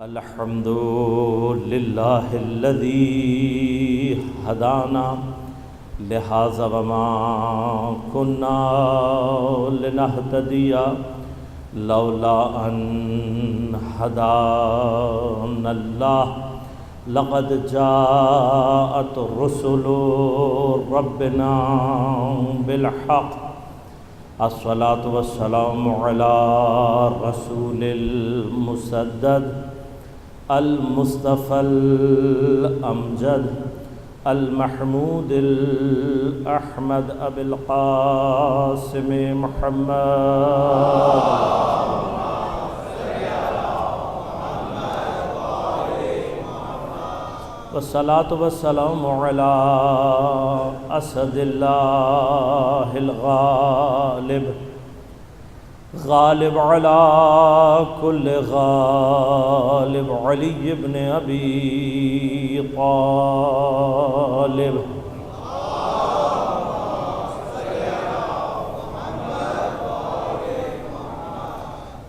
الحمد للہ الذی ہدانا لہذا وما كنا لنہتدی لولا ان ہدانا اللہ لقد جاءت رسل ربنا بالحق الصلاة والسلام على رسول المسدد المصطفى الأمجد المحمود الأحمد أبي القاسم محمد والصلاة والسلام على أسد الله الغالب غالب على كل غالب علي بن أبي طالب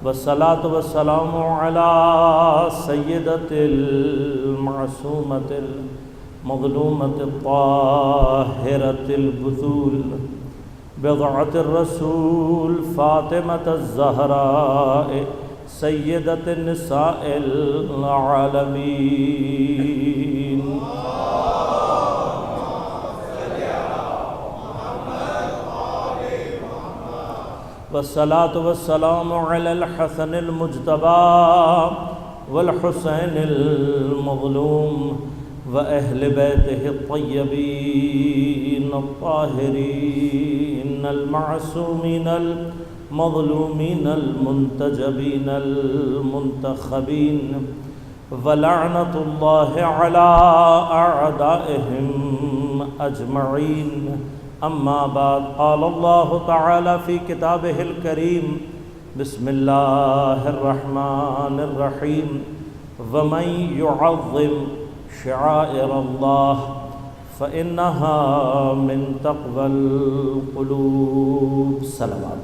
والصلاة والسلام على سيدة المعصومة المظلومة الطاهرة البذول بضعة الرسول فاطمة الزهراء سيدة النساء العالمين والصلاة والسلام على الحسن المجتبى والحسين المظلوم وأهل بيته الطيبين الطاهرين المعصومين المظلومين المنتجبين المنتخبين ولعنة الله على أعدائهم أجمعين أما بعد قال الله تعالى في كتابه الكريم بسم الله الرحمن الرحيم ومن يعظم شعائر الله فإنها من تقوى القلوب صلوات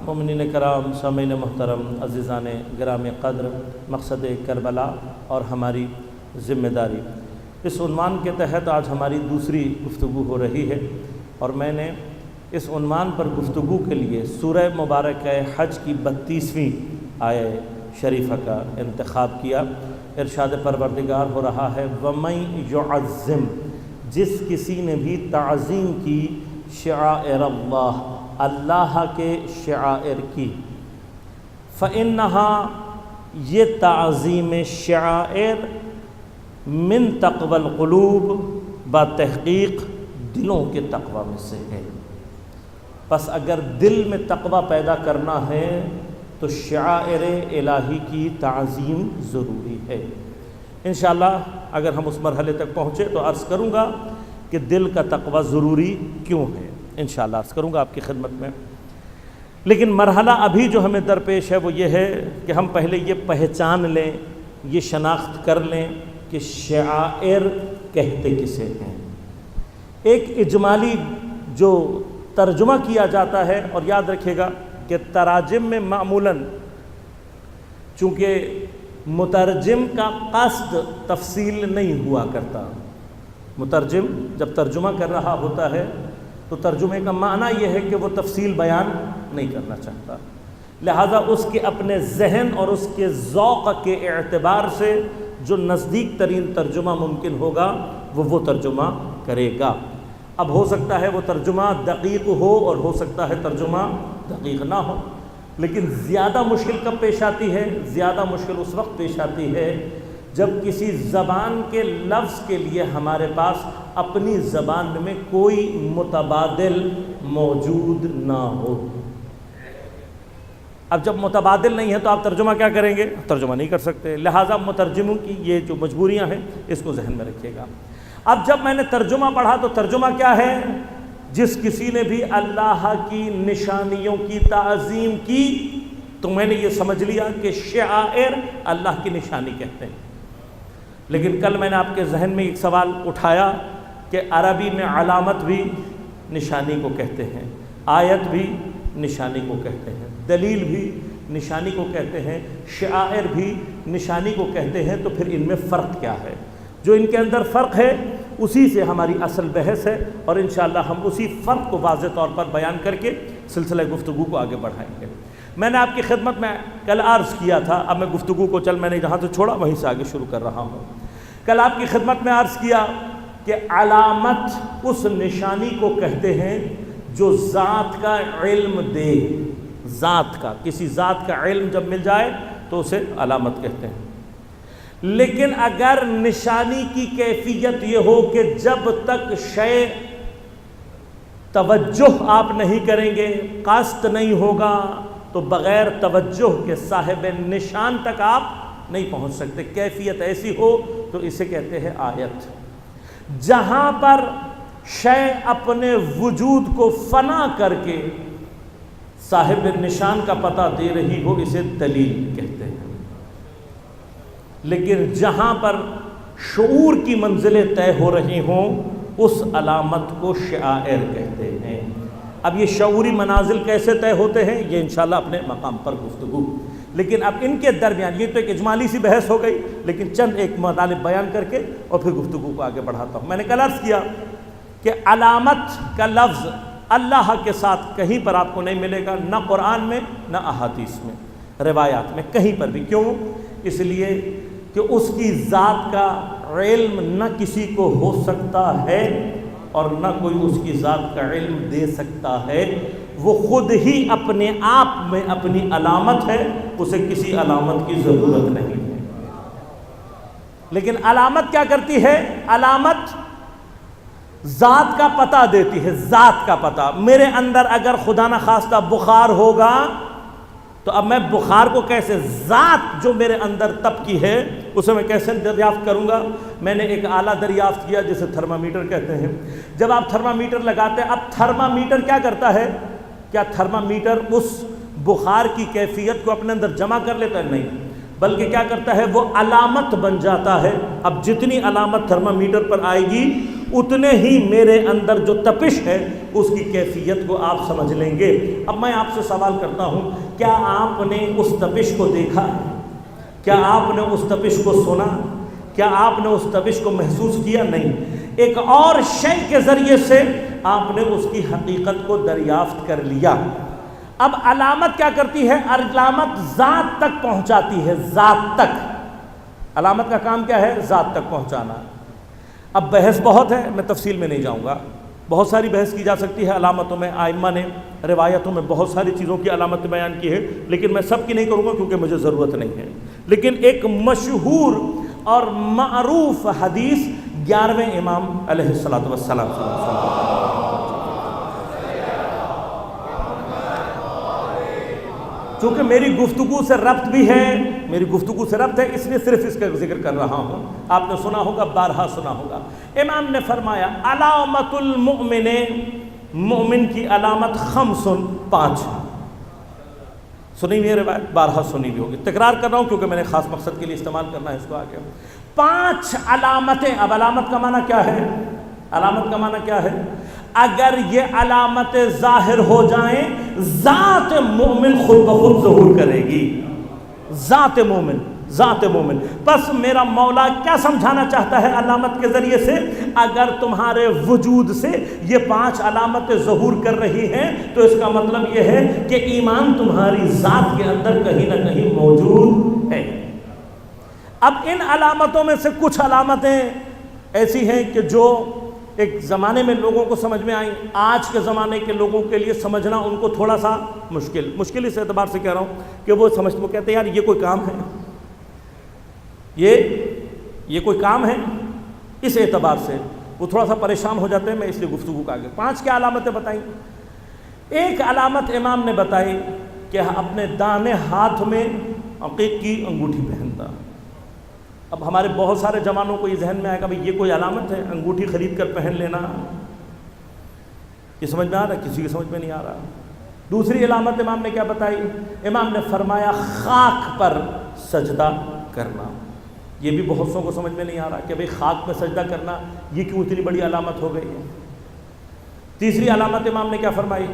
مومنین کرام، سامعین محترم، عزیزان گرام قدر، مقصد کربلا اور ہماری ذمہ داری، اس عنوان کے تحت آج ہماری دوسری گفتگو ہو رہی ہے، اور میں نے اس عنوان پر گفتگو کے لیے سورہ مبارکہ حج کی 32ویں آیہ شریفہ کا انتخاب کیا۔ ارشاد پروردگار ہو رہا ہے وَمَن يُعَظِّمْ، جس کسی نے بھی تعظیم کی شعائر اللہ، اللہ کے شعائر کی، فَإِنَّهَا، یہ تعظیم شعائر من تقوی القلوب، بتحقیق دلوں کے تقوی میں سے ہے۔ پس اگر دل میں تقوی پیدا کرنا ہے تو شعائر الہی کی تعظیم ضروری ہے۔ انشاءاللہ اگر ہم اس مرحلے تک پہنچے تو عرض کروں گا کہ دل کا تقوی ضروری کیوں ہے، انشاءاللہ عرض کروں گا آپ کی خدمت میں۔ لیکن مرحلہ ابھی جو ہمیں درپیش ہے وہ یہ ہے کہ ہم پہلے یہ پہچان لیں، یہ شناخت کر لیں کہ شعائر کہتے کسے ہیں۔ ایک اجمالی جو ترجمہ کیا جاتا ہے، اور یاد رکھیے گا کہ تراجم میں معمولاً چونکہ مترجم کا قصد تفصیل نہیں ہوا کرتا، مترجم جب ترجمہ کر رہا ہوتا ہے تو ترجمے کا معنی یہ ہے کہ وہ تفصیل بیان نہیں کرنا چاہتا، لہٰذا اس کے اپنے ذہن اور اس کے ذوق کے اعتبار سے جو نزدیک ترین ترجمہ ممکن ہوگا وہ ترجمہ کرے گا۔ اب ہو سکتا ہے وہ ترجمہ دقیق ہو اور ہو سکتا ہے ترجمہ دقیق نہ ہو، لیکن زیادہ مشکل کب پیش آتی ہے؟ زیادہ مشکل اس وقت پیش آتی ہے جب کسی زبان کے لفظ کے لیے ہمارے پاس اپنی زبان میں کوئی متبادل موجود نہ ہو۔ اب جب متبادل نہیں ہے تو آپ ترجمہ کیا کریں گے؟ ترجمہ نہیں کر سکتے، لہٰذا مترجموں کی یہ جو مجبوریاں ہیں اس کو ذہن میں رکھیے گا۔ اب جب میں نے ترجمہ پڑھا تو ترجمہ کیا ہے؟ جس کسی نے بھی اللہ کی نشانیوں کی تعظیم کی تو میں نے یہ سمجھ لیا کہ شعائر اللہ کی نشانی کہتے ہیں۔ لیکن کل میں نے آپ کے ذہن میں ایک سوال اٹھایا کہ عربی میں علامت بھی نشانی کو کہتے ہیں، آیت بھی نشانی کو کہتے ہیں، دلیل بھی نشانی کو کہتے ہیں، شعائر بھی نشانی کو کہتے ہیں، تو پھر ان میں فرق کیا ہے؟ جو ان کے اندر فرق ہے اسی سے ہماری اصل بحث ہے، اور انشاءاللہ ہم اسی فرق کو واضح طور پر بیان کر کے سلسلہ گفتگو کو آگے بڑھائیں گے۔ میں نے آپ کی خدمت میں کل عرض کیا تھا، اب میں گفتگو کو میں نے جہاں سے چھوڑا وہیں سے آگے شروع کر رہا ہوں۔ کل آپ کی خدمت میں عرض کیا کہ علامت اس نشانی کو کہتے ہیں جو ذات کا علم دے، ذات کا، کسی ذات کا علم جب مل جائے تو اسے علامت کہتے ہیں۔ لیکن اگر نشانی کی کیفیت یہ ہو کہ جب تک شے توجہ آپ نہیں کریں گے، قصد نہیں ہوگا، تو بغیر توجہ کے صاحب نشان تک آپ نہیں پہنچ سکتے، کیفیت ایسی ہو تو اسے کہتے ہیں آیت۔ جہاں پر شے اپنے وجود کو فنا کر کے صاحب نشان کا پتہ دے رہی ہو اسے دلیل کہتے ہیں۔ لیکن جہاں پر شعور کی منزلیں طے ہو رہی ہوں اس علامت کو شعائر کہتے ہیں۔ اب یہ شعوری منازل کیسے طے ہوتے ہیں یہ انشاءاللہ اپنے مقام پر گفتگو، لیکن اب ان کے درمیان یہ تو ایک اجمالی سی بحث ہو گئی، لیکن چند ایک مطالب بیان کر کے اور پھر گفتگو کو آگے بڑھاتا ہوں۔ میں نے کل عرض کیا کہ علامت کا لفظ اللہ کے ساتھ کہیں پر آپ کو نہیں ملے گا، نہ قرآن میں نہ احادیث میں، روایات میں کہیں پر بھی۔ کیوں؟ اس لیے کہ اس کی ذات کا علم نہ کسی کو ہو سکتا ہے اور نہ کوئی اس کی ذات کا علم دے سکتا ہے، وہ خود ہی اپنے آپ میں اپنی علامت ہے، اسے کسی علامت کی ضرورت نہیں ہے۔ لیکن علامت کیا کرتی ہے؟ علامت ذات کا پتہ دیتی ہے، ذات کا پتہ۔ میرے اندر اگر خدا نہ خواستہ بخار ہوگا تو اب میں بخار کو کیسے، ذات جو میرے اندر تپ کی ہے اسے میں کیسے دریافت کروں گا؟ میں نے ایک آلہ دریافت کیا جسے تھرمامیٹر کہتے ہیں۔ جب آپ تھرمامیٹر لگاتے ہیں، اب تھرمامیٹر کیا کرتا ہے؟ کیا تھرمامیٹر اس بخار کی کیفیت کو اپنے اندر جمع کر لیتا ہے؟ نہیں، بلکہ کیا کرتا ہے؟ وہ علامت بن جاتا ہے۔ اب جتنی علامت تھرمامیٹر پر آئے گی اتنے ہی میرے اندر جو تپش ہے اس کی کیفیت کو آپ سمجھ لیں گے۔ اب میں آپ سے سوال کرتا ہوں، کیا آپ نے اس تپش کو دیکھا؟ کیا آپ نے اس تپش کو سنا؟ کیا آپ نے اس تپش کو محسوس کیا؟ نہیں، ایک اور شے کے ذریعے سے آپ نے اس کی حقیقت کو دریافت کر لیا۔ اب علامت کیا کرتی ہے؟ علامت ذات تک پہنچاتی ہے، ذات تک۔ علامت کا کام کیا ہے؟ ذات تک پہنچانا۔ اب بحث بہت ہے، میں تفصیل میں نہیں جاؤں گا، بہت ساری بحث کی جا سکتی ہے علامتوں میں۔ آئمہ نے روایتوں میں بہت ساری چیزوں کی علامت بیان کی ہے، لیکن میں سب کی نہیں کروں گا کیونکہ مجھے ضرورت نہیں ہے۔ لیکن ایک مشہور اور معروف حدیث 11ویں امام علیہ الصلوۃ والسلام چونکہ میری گفتگو سے ربط بھی ہے، میری گفتگو سے ربط ہے، اس لیے صرف اس کا ذکر کر رہا ہوں۔ آپ نے سنا ہوگا، بارہا سنا ہوگا۔ امام نے فرمایا علامت المؤمن، مومن کی علامت 5 سنی ہوئی ہے روایت، بارہا سنی ہوئی ہوگی، تکرار کر رہا ہوں کیونکہ میں نے خاص مقصد کے لیے استعمال کرنا ہے اس کو آگے۔ 5 علامتیں۔ اب علامت کا معنی کیا ہے؟ علامت کا معنی کیا ہے؟ اگر یہ علامتیں ظاہر ہو جائیں ذات مومن خود بخود ظہور کرے گی، ذات مومن، ذات مومن۔ بس میرا مولا کیا سمجھانا چاہتا ہے علامت کے ذریعے سے؟ اگر تمہارے وجود سے یہ 5 علامتیں ظہور کر رہی ہیں تو اس کا مطلب یہ ہے کہ ایمان تمہاری ذات کے اندر کہیں نہ کہیں موجود ہے۔ اب ان علامتوں میں سے کچھ علامتیں ایسی ہیں کہ جو ایک زمانے میں لوگوں کو سمجھ میں آئیں، آج کے زمانے کے لوگوں کے لیے سمجھنا ان کو تھوڑا سا مشکل اس اعتبار سے کہہ رہا ہوں کہ وہ کہتے ہیں یار یہ کوئی کام ہے، یہ کوئی کام ہے، اس اعتبار سے وہ تھوڑا سا پریشان ہو جاتے ہیں۔ میں اس لیے گفتگو کا آگے 5 کیا علامتیں بتائیں۔ ایک علامت امام نے بتائی کہ اپنے دانے ہاتھ میں عقیق کی انگوٹھی پہنتا۔ اب ہمارے بہت سارے جوانوں کو یہ ذہن میں آئے گا بھئی یہ کوئی علامت ہے، انگوٹھی خرید کر پہن لینا؟ یہ سمجھ میں آ رہا ہے؟ کسی کی سمجھ میں نہیں آ رہا۔ دوسری علامت امام نے کیا بتائی؟ امام نے فرمایا خاک پر سجدہ کرنا۔ یہ بھی بہت سو کو سمجھ میں نہیں آ رہا کہ بھئی خاک میں سجدہ کرنا یہ کیوں اتنی بڑی علامت ہو گئی ہے۔ تیسری علامت امام نے کیا فرمائی؟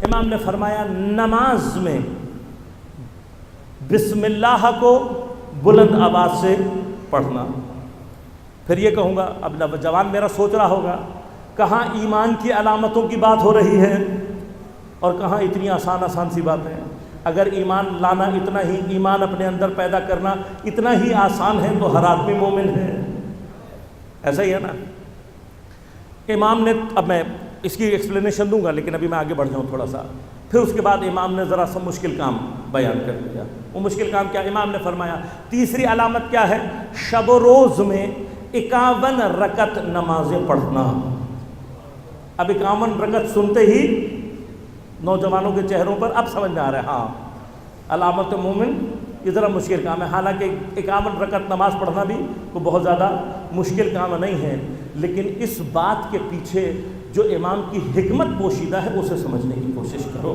امام نے فرمایا نماز میں بسم اللہ کو بلند آواز سے پڑھنا۔ پھر یہ کہوں گا، اب نوجوان میرا سوچ رہا ہوگا کہاں ایمان کی علامتوں کی بات ہو رہی ہے اور کہاں اتنی آسان سی باتیں۔ اگر ایمان لانا اتنا ہی، ایمان اپنے اندر پیدا کرنا اتنا ہی آسان ہے تو ہر آدمی مومن ہے، ایسا ہی ہے نا۔ امام نے، اب میں اس کی ایکسپلینیشن دوں گا لیکن ابھی میں آگے بڑھ جاؤں تھوڑا سا۔ پھر اس کے بعد امام نے ذرا سا مشکل کام بیان کر دیا۔ وہ مشکل کام کیا؟ امام نے فرمایا تیسری علامت کیا ہے؟ شب و روز میں 51 رکعت نمازیں پڑھنا۔ اب 51 رکعت سنتے ہی نوجوانوں کے چہروں پر اب سمجھ میں آ رہا ہے، ہاں علامت مومن یہ ذرا مشکل کام ہے۔ حالانکہ 51 رکعت نماز پڑھنا بھی کوئی بہت زیادہ مشکل کام نہیں ہے، لیکن اس بات کے پیچھے جو امام کی حکمت پوشیدہ ہے اسے سمجھنے کی کوشش کرو۔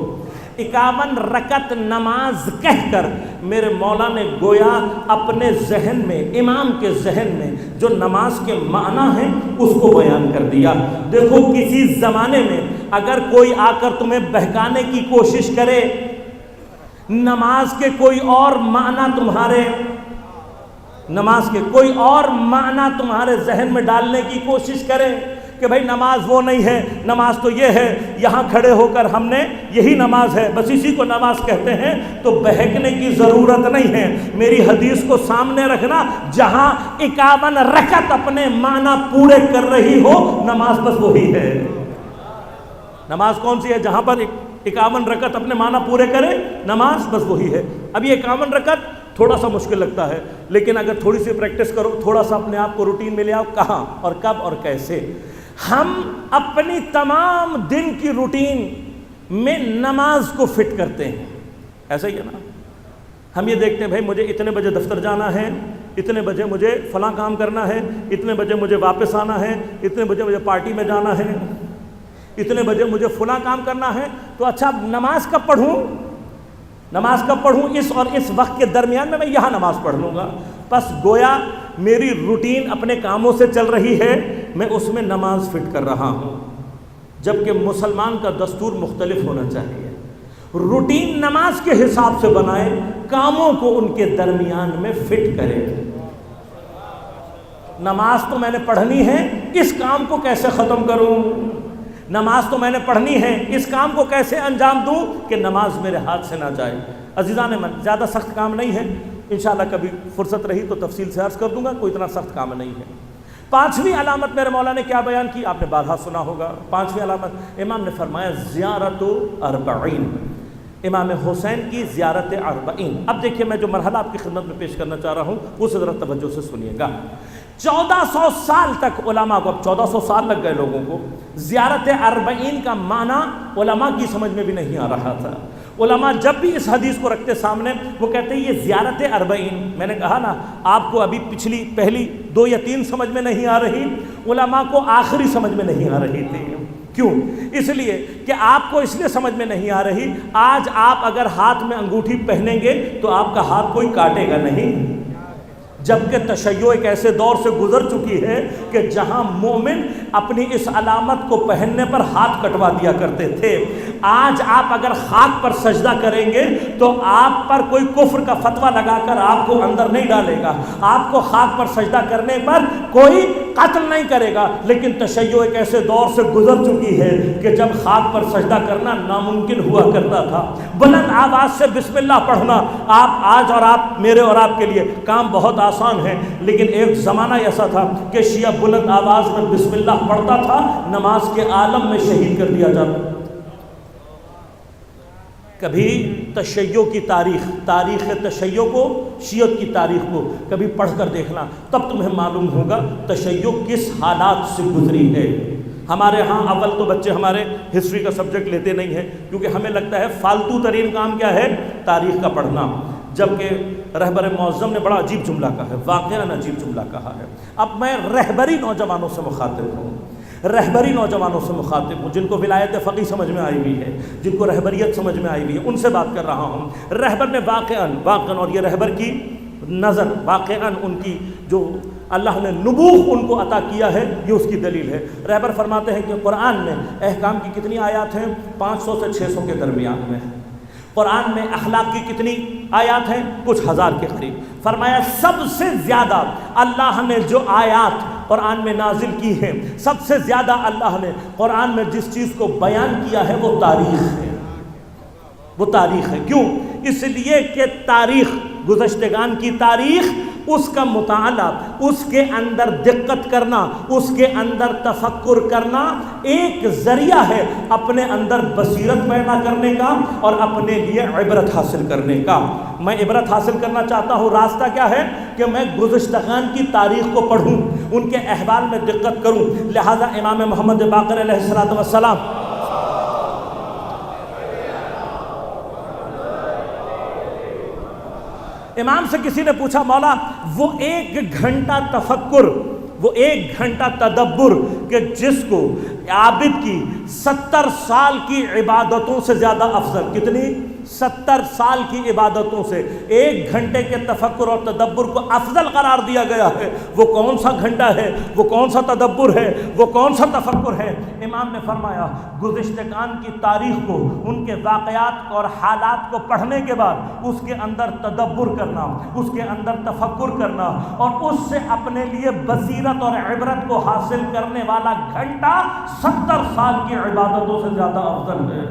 51 رکعت نماز کہہ کر میرے مولا نے گویا اپنے ذہن میں، امام کے ذہن میں جو نماز کے معنی ہیں اس کو بیان کر دیا۔ دیکھو کسی زمانے میں اگر کوئی آ کر تمہیں بہکانے کی کوشش کرے، نماز کے کوئی اور معنی تمہارے ذہن میں ڈالنے کی کوشش کرے کہ بھائی نماز وہ نہیں ہے، نماز تو یہ ہے، یہاں کھڑے ہو کر ہم نے یہی نماز ہے، بس اسی کو نماز کہتے ہیں، تو بہکنے کی ضرورت نہیں ہے۔ میری حدیث کو سامنے رکھنا، جہاں 51 رکعت اپنے معنی پورے کر رہی ہو نماز بس وہی ہے۔ نماز کون سی ہے؟ جہاں پر 51 رکعت اپنے معنی پورے کرے نماز بس وہی ہے۔ اب یہ 51 رکعت تھوڑا سا مشکل لگتا ہے، لیکن اگر تھوڑی سی پریکٹس کرو، تھوڑا سا اپنے آپ کو روٹین میں لے آؤ، کہاں اور کب اور کیسے۔ ہم اپنی تمام دن کی روٹین میں نماز کو فٹ کرتے ہیں، ایسا ہی ہے نا۔ ہم یہ دیکھتے ہیں بھائی مجھے اتنے بجے دفتر جانا ہے، اتنے بجے مجھے فلاں کام کرنا ہے، اتنے بجے مجھے واپس آنا ہے، اتنے بجے مجھے پارٹی میں جانا ہے، اتنے بجے مجھے فلاں کام کرنا ہے، تو اچھا نماز کب پڑھوں؟ اس اور اس وقت کے درمیان میں یہاں نماز پڑھ لوں گا۔ بس گویا میری روٹین اپنے کاموں سے چل رہی ہے، میں اس میں نماز فٹ کر رہا ہوں، جبکہ مسلمان کا دستور مختلف ہونا چاہیے۔ روٹین نماز کے حساب سے بنائے، کاموں کو ان کے درمیان میں فٹ کرے۔ نماز تو میں نے پڑھنی ہے، اس کام کو کیسے ختم کروں؟ نماز تو میں نے پڑھنی ہے، اس کام کو کیسے انجام دوں کہ نماز میرے ہاتھ سے نہ جائے۔ عزیزان من، زیادہ سخت کام نہیں ہے، انشاءاللہ کبھی فرصت رہی تو تفصیل سے عرض کر دوں گا، کوئی اتنا سخت کام نہیں ہے۔ 5ویں علامت میرے مولا نے کیا بیان کی؟ آپ نے بارہا سنا ہوگا۔ 5ویں علامت امام نے فرمایا زیارت 40، امام حسین کی زیارت 40۔ اب دیکھیے میں جو مرحلہ آپ کی خدمت میں پیش کرنا چاہ رہا ہوں اسے ذرا توجہ سے سنیے گا۔ 1400 سال تک علماء کو، اب 1400 سال لگ گئے لوگوں کو، زیارت 40 کا معنی علماء کی سمجھ میں بھی نہیں آ رہا تھا۔ علماء جب بھی اس حدیث کو رکھتے سامنے وہ کہتے ہیں یہ زیارت 40، میں نے کہا نا آپ کو ابھی پہلی 2 یا 3 سمجھ میں نہیں آ رہی، علماء کو آخری سمجھ میں نہیں آ رہی تھی۔ کیوں؟ اس لیے کہ آپ کو اس لیے سمجھ میں نہیں آ رہی، آج آپ اگر ہاتھ میں انگوٹھی پہنیں گے تو آپ کا ہاتھ کوئی کاٹے گا نہیں، جبکہ تشیع ایک ایسے دور سے گزر چکی ہے کہ جہاں مومن اپنی اس علامت کو پہننے پر ہاتھ کٹوا دیا کرتے تھے۔ آج آپ اگر خاک پر سجدہ کریں گے تو آپ پر کوئی کفر کا فتویٰ لگا کر آپ کو اندر نہیں ڈالے گا، آپ کو خاک پر سجدہ کرنے پر کوئی قتل نہیں کرے گا، لیکن تشیع ایک ایسے دور سے گزر چکی ہے کہ جب خاک پر سجدہ کرنا ناممکن ہوا کرتا تھا۔ بلند آواز سے بسم اللہ پڑھنا آج اور آپ، میرے اور آپ کے لیے کام بہت آسان ہے، لیکن ایک زمانہ ایسا تھا کہ شیعہ بلند آواز میں بسم اللہ پڑھتا تھا، نماز کے عالم میں شہید کر دیا جاتا۔ کبھی تشیع کی تاریخ تشیع کو، شیعت کی تاریخ کو کبھی پڑھ کر دیکھنا، تب تمہیں معلوم ہوگا تشیع کس حالات سے گزری ہے۔ ہمارے ہاں اول تو بچے ہمارے ہسٹری کا سبجیکٹ لیتے نہیں ہیں، کیونکہ ہمیں لگتا ہے فالتو ترین کام کیا ہے؟ تاریخ کا پڑھنا، جبکہ رہبر معظم نے بڑا عجیب جملہ کہا ہے، واقعاً عجیب جملہ کہا ہے۔ اب میں رہبری نوجوانوں سے مخاطب ہوں، جن کو ولایت فقی سمجھ میں آئی ہوئی ہے، جن کو رہبریت سمجھ میں آئی ہوئی ہے، ان سے بات کر رہا ہوں۔ رہبر نے واقعاً اور یہ رہبر کی نظر، واقعاً ان کی جو اللہ نے نبوغ ان کو عطا کیا ہے، یہ اس کی دلیل ہے۔ رہبر فرماتے ہیں کہ قرآن میں احکام کی کتنی آیات ہیں؟ 500 سے 600 کے درمیان میں۔ قرآن میں اخلاق کی کتنی آیات ہیں؟ کچھ ہزار کے قریب۔ فرمایا سب سے زیادہ اللہ نے جو آیات قرآن میں نازل کی ہیں، سب سے زیادہ اللہ نے قرآن میں جس چیز کو بیان کیا ہے وہ تاریخ ہے، وہ تاریخ ہے۔ کیوں؟ اس لیے کہ تاریخ، گزشتگان کی تاریخ، اس کا مطالعہ، اس کے اندر دقت کرنا، اس کے اندر تفکر کرنا ایک ذریعہ ہے اپنے اندر بصیرت پیدا کرنے کا اور اپنے لیے عبرت حاصل کرنے کا۔ میں عبرت حاصل کرنا چاہتا ہوں، راستہ کیا ہے؟ کہ میں گزشتگان کی تاریخ کو پڑھوں، ان کے احوال میں دقت کروں۔ لہذا امام محمد باقر علیہ السلام امام سے کسی نے پوچھا مولا وہ 1 گھنٹہ تفکر، وہ 1 گھنٹہ تدبر کہ جس کو عابد کی 70 سال کی عبادتوں سے زیادہ افضل، کتنی؟ 70 سال کی عبادتوں سے 1 گھنٹے کے تفکر اور تدبر کو افضل قرار دیا گیا ہے، وہ کون سا گھنٹہ ہے؟ وہ کون سا تدبر ہے؟ وہ کون سا تفکر ہے؟ امام نے فرمایا گزشتگان کی تاریخ کو، ان کے واقعات اور حالات کو پڑھنے کے بعد اس کے اندر تدبر کرنا، اس کے اندر تفکر کرنا اور اس سے اپنے لیے بصیرت اور عبرت کو حاصل کرنے والا گھنٹہ 70 سال کی عبادتوں سے زیادہ افضل ہے۔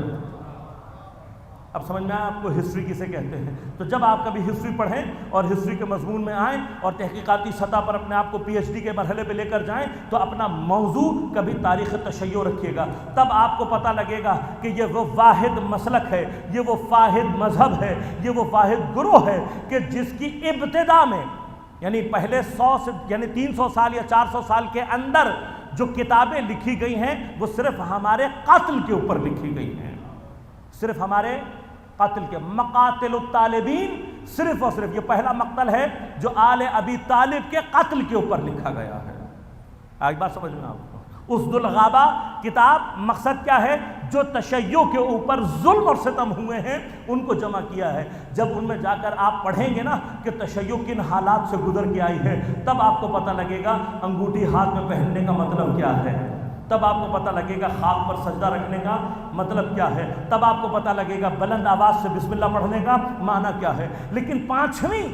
اب سمجھ میں آپ کو ہسٹری کسے کہتے ہیں؟ تو جب آپ کبھی ہسٹری پڑھیں اور ہسٹری کے مضمون میں آئیں اور تحقیقاتی سطح پر اپنے آپ کو پی ایچ ڈی کے مرحلے پہ لے کر جائیں تو اپنا موضوع کبھی تاریخ تشیع رکھیے گا، تب آپ کو پتہ لگے گا کہ یہ وہ واحد مسلک ہے، یہ وہ واحد مذہب ہے، یہ وہ واحد گروہ ہے کہ جس کی ابتدا میں یعنی پہلے 300 سال یا 400 سال کے اندر جو کتابیں لکھی گئی ہیں وہ صرف ہمارے قتل کے اوپر لکھی گئی ہیں، صرف ہمارے قتل کے مقاتل الطالبین، صرف اور صرف یہ پہلا مقتل ہے جو آل ابی طالب کے قتل کے اوپر لکھا گیا ہے۔ آج بات سمجھ میں آپ کو اسد الغابہ کتاب مقصد کیا ہے؟ جو تشیع کے اوپر ظلم اور ستم ہوئے ہیں ان کو جمع کیا ہے۔ جب ان میں جا کر آپ پڑھیں گے نا کہ تشیع کن حالات سے گزر کے آئی ہے، تب آپ کو پتہ لگے گا انگوٹھی ہاتھ میں پہننے کا مطلب کیا ہے، تب آپ کو پتہ لگے گا خاک پر سجدہ رکھنے کا مطلب کیا ہے، تب آپ کو پتہ لگے گا بلند آواز سے بسم اللہ پڑھنے کا معنی کیا ہے۔ لیکن 5ویں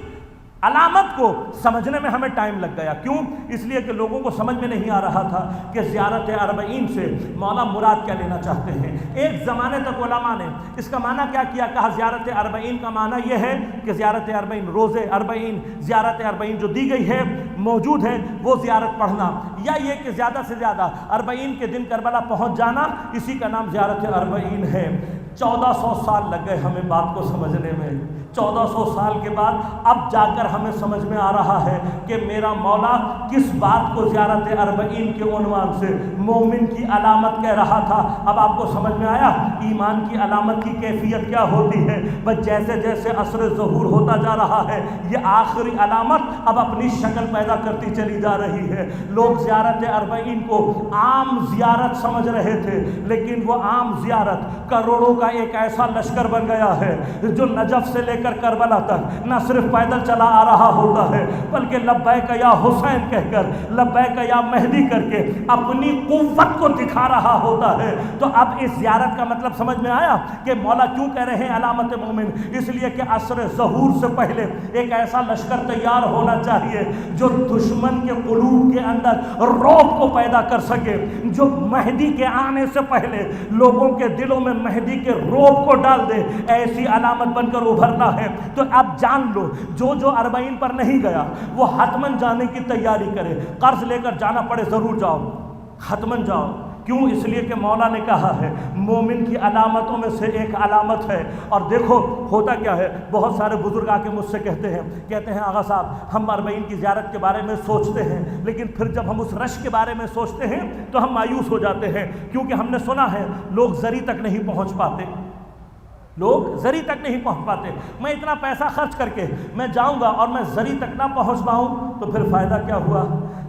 علامت کو سمجھنے میں ہمیں ٹائم لگ گیا۔ کیوں؟ اس لیے کہ لوگوں کو سمجھ میں نہیں آ رہا تھا کہ زیارت اربعین سے مولا مراد کیا لینا چاہتے ہیں۔ ایک زمانے تک علماء نے اس کا معنی کیا کیا؟ کہا زیارت اربعین کا معنی یہ ہے کہ زیارت اربعین، روزے اربعین، زیارت اربعین جو دی گئی ہے، موجود ہے، وہ زیارت پڑھنا، یا یہ کہ زیادہ سے زیادہ اربعین کے دن کربلا پہنچ جانا، اسی کا نام زیارت اربعین ہے۔ 1400 سال لگ گئے ہمیں بات کو سمجھنے میں۔ 1400 سال کے بعد اب جا کر ہمیں سمجھ میں آ رہا ہے کہ میرا مولا کس بات کو زیارت اربعین کے عنوان سے مومن کی علامت کہہ رہا تھا۔ اب آپ کو سمجھ میں آیا ایمان کی علامت کی کیفیت کیا ہوتی ہے۔ بس جیسے جیسے عصر ظہور ہوتا جا رہا ہے، یہ آخری علامت اب اپنی شکل پیدا کرتی چلی جا رہی ہے۔ لوگ زیارت اربعین کو عام زیارت سمجھ رہے تھے، لیکن وہ عام زیارت کروڑوں کا ایک ایسا لشکر بن گیا ہے جو نجف سے لے کر کربلا تک نہ صرف پیدل چلا آ رہا ہوتا ہے، بلکہ لبیک یا حسین کہہ کر، لبیک یا مہدی کر کے اپنی قوت کو دکھا رہا ہوتا ہے۔ تو اب اس زیارت کا مطلب سمجھ میں آیا کہ مولا کیوں کہہ رہے ہیں علامت مومن؟ اس لیے کہ عصر ظہور سے پہلے ایک ایسا لشکر تیار ہونا چاہیے جو دشمن کے قلوب کے اندر رعب کو پیدا کر سکے، جو مہدی کے آنے سے پہلے لوگوں کے دلوں میں مہدی کے رعب کو ڈال دے۔ ایسی علامت بن کر ابھرنا ہے۔ تو اب جان لو جو اربعین پر نہیں گیا وہ حتماً جانے کی تیاری کرے، قرض لے کر جانا پڑے ضرور جاؤ، حتماً جاؤ۔ کیوں؟ اس لیے کہ مولا نے کہا ہے مومن کی علامتوں میں سے ایک علامت ہے۔ اور دیکھو ہوتا کیا ہے، بہت سارے بزرگ آ کے مجھ سے کہتے ہیں آغا صاحب ہم اربعین کی زیارت کے بارے میں سوچتے ہیں، لیکن پھر جب ہم اس رش کے بارے میں سوچتے ہیں تو ہم مایوس ہو جاتے ہیں، کیونکہ ہم نے سنا ہے لوگ زری تک نہیں پہنچ پاتے، لوگ زری تک نہیں پہنچ پاتے۔ میں اتنا پیسہ خرچ کر کے میں جاؤں گا اور میں زری تک نہ پہنچ پاؤں تو پھر فائدہ کیا ہوا؟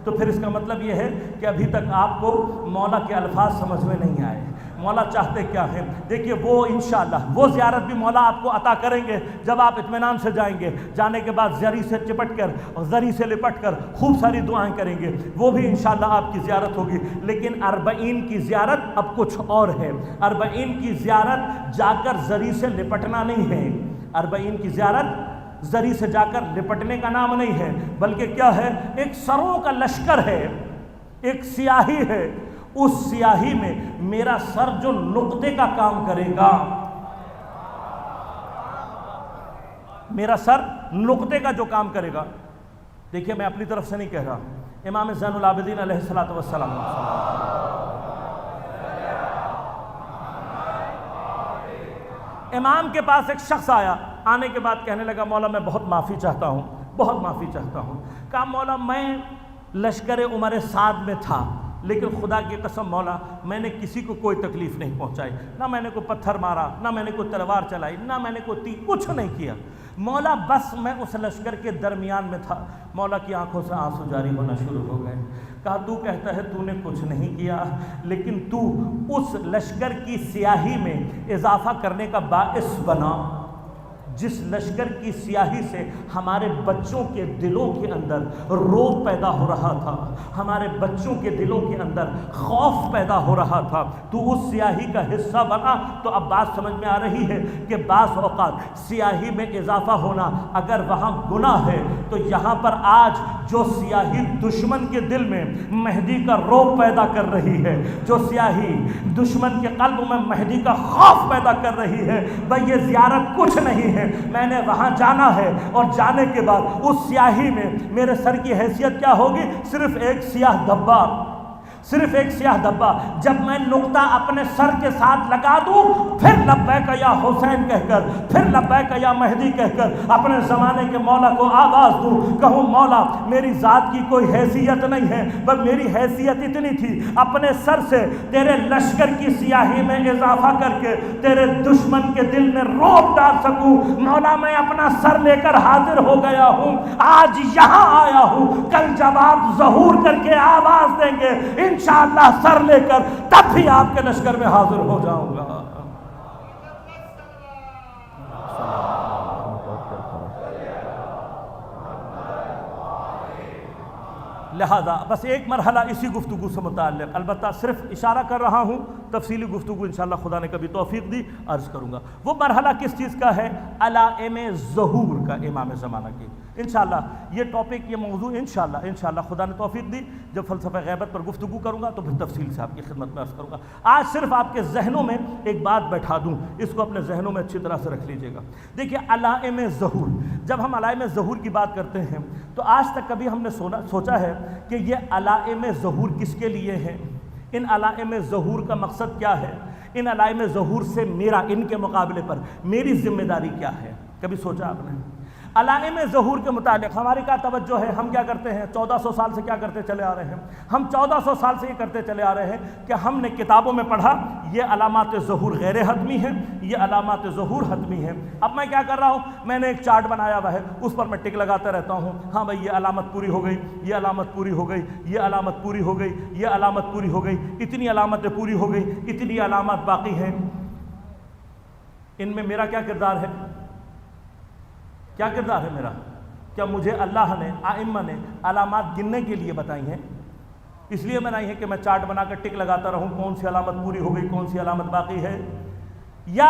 تو پھر اس کا مطلب یہ ہے کہ ابھی تک آپ کو مولا کے الفاظ سمجھ میں نہیں آئے۔ مولا چاہتے کیا ہیں؟ دیکھیے وہ انشاءاللہ وہ زیارت بھی مولا آپ کو عطا کریں گے جب آپ اطمینان سے جائیں گے، جانے کے بعد زری سے چپٹ کر اور زری سے لپٹ کر خوب ساری دعائیں کریں گے، وہ بھی انشاءاللہ آپ کی زیارت ہوگی۔ لیکن 40 کی زیارت اب کچھ اور ہے۔ 40 کی زیارت جا کر زری سے لپٹنا نہیں ہے، 40 کی زیارت زری سے جا کر لپٹنے کا نام نہیں ہے، بلکہ کیا ہے؟ ایک سروں کا لشکر ہے، ایک سیاہی ہے، اس سیاہی میں میرا سر جو نقطے کا کام کرے گا، میرا سر نقطے کا جو کام کرے گا۔ دیکھیے میں اپنی طرف سے نہیں کہہ رہا، امام زین العابدین علیہ السلام امام کے پاس ایک شخص آیا، آنے کے بعد کہنے لگا مولا میں بہت معافی چاہتا ہوں، بہت معافی چاہتا ہوں۔ کہا مولا میں لشکر عمر سعد میں تھا، لیکن خدا کی قسم مولا میں نے کسی کو کوئی تکلیف نہیں پہنچائی، نہ میں نے کوئی پتھر مارا، نہ میں نے کوئی تلوار چلائی، نہ میں نے کوئی تیر، کچھ نہیں کیا مولا، بس میں اس لشکر کے درمیان میں تھا۔ مولا کی آنکھوں سے آنسو جاری ہونا شروع ہو گئے۔ کہا تو کہتا ہے تو نے کچھ نہیں کیا، لیکن تو اس لشکر کی سیاہی میں اضافہ کرنے کا باعث بنا، جس لشکر کی سیاہی سے ہمارے بچوں کے دلوں کے اندر روب پیدا ہو رہا تھا، ہمارے بچوں کے دلوں کے اندر خوف پیدا ہو رہا تھا، تو اس سیاہی کا حصہ بنا۔ تو اب بات سمجھ میں آ رہی ہے کہ بعض اوقات سیاہی میں اضافہ ہونا اگر وہاں گناہ ہے، تو یہاں پر آج جو سیاہی دشمن کے دل میں مہدی کا روب پیدا کر رہی ہے، جو سیاہی دشمن کے قلب میں مہدی کا خوف پیدا کر رہی ہے، بھئی یہ زیارت کچھ نہیں ہے، میں نے وہاں جانا ہے، اور جانے کے بعد اس سیاہی میں میرے سر کی حیثیت کیا ہوگی؟ صرف ایک سیاہ دھبا، صرف ایک سیاہ دھبا۔ جب میں نقطہ اپنے سر کے ساتھ لگا دوں، پھر لبیک یا حسین کہہ کر، پھر لبیک یا مہدی کہہ کر اپنے زمانے کے مولا کو آواز دوں، کہوں مولا میری ذات کی کوئی حیثیت نہیں ہے، بس میری حیثیت اتنی تھی اپنے سر سے تیرے لشکر کی سیاہی میں اضافہ کر کے تیرے دشمن کے دل میں روب ڈال سکوں۔ مولا میں اپنا سر لے کر حاضر ہو گیا ہوں، آج یہاں آیا ہوں، کل جب آپ ظہور کر کے آواز دیں گے انشاءاللہ سر لے کر تب بھی آپ کے لشکر میں حاضر ہو جاؤں گا۔ لہذا بس ایک مرحلہ اسی گفتگو سے متعلق، البتہ صرف اشارہ کر رہا ہوں، تفصیلی گفتگو انشاءاللہ خدا نے کبھی توفیق دی عرض کروں گا۔ وہ مرحلہ کس چیز کا ہے؟ علائم ظہور کا، امام زمانہ کی۔ انشاءاللہ یہ ٹاپک، یہ موضوع انشاءاللہ خدا نے توفیق دی جب فلسفہ غیبت پر گفتگو کروں گا تو پھر تفصیل سے آپ کی خدمت میں عرض کروں گا۔ آج صرف آپ کے ذہنوں میں ایک بات بیٹھا دوں، اس کو اپنے ذہنوں میں اچھی طرح سے رکھ لیجئے گا۔ دیکھیے علائم ظہور، جب ہم علائم ظہور کی بات کرتے ہیں تو آج تک کبھی ہم نے سوچا ہے کہ یہ علائم ظہور کس کے لیے ہیں؟ ان علائم ظہور کا مقصد کیا ہے؟ ان علائم ظہور سے میرا، ان کے مقابلے پر میری ذمہ داری کیا ہے؟ کبھی سوچا آپ نے؟ علائم ظہور کے متعلق ہماری کیا توجہ ہے؟ ہم کیا کرتے ہیں؟ 1400 سال سے کیا کرتے چلے آ رہے ہیں؟ ہم 1400 سال سے یہ کرتے چلے آ رہے ہیں کہ ہم نے کتابوں میں پڑھا یہ علامات ظہور غیر حتمی ہیں، یہ علامات ظہور حتمی ہیں۔ اب میں کیا کر رہا ہوں؟ میں نے ایک چارٹ بنایا ہوا ہے، اس پر میں ٹک لگاتا رہتا ہوں، ہاں بھائی یہ علامت پوری ہو گئی، یہ علامت پوری ہو گئی، یہ علامت پوری ہو گئی، یہ علامت پوری ہو گئی، اتنی علامتیں پوری ہو گئی، اتنی علامات باقی ہیں۔ ان میں میرا کیا کردار ہے؟ کیا کردار ہے میرا؟ کیا مجھے اللہ نے، ائمہ نے علامات گننے کے لیے بتائی ہیں؟ اس لیے بنائی ہے کہ میں چارٹ بنا کر ٹک لگاتا رہوں کون سی علامت پوری ہو گئی، کون سی علامت باقی ہے؟ یا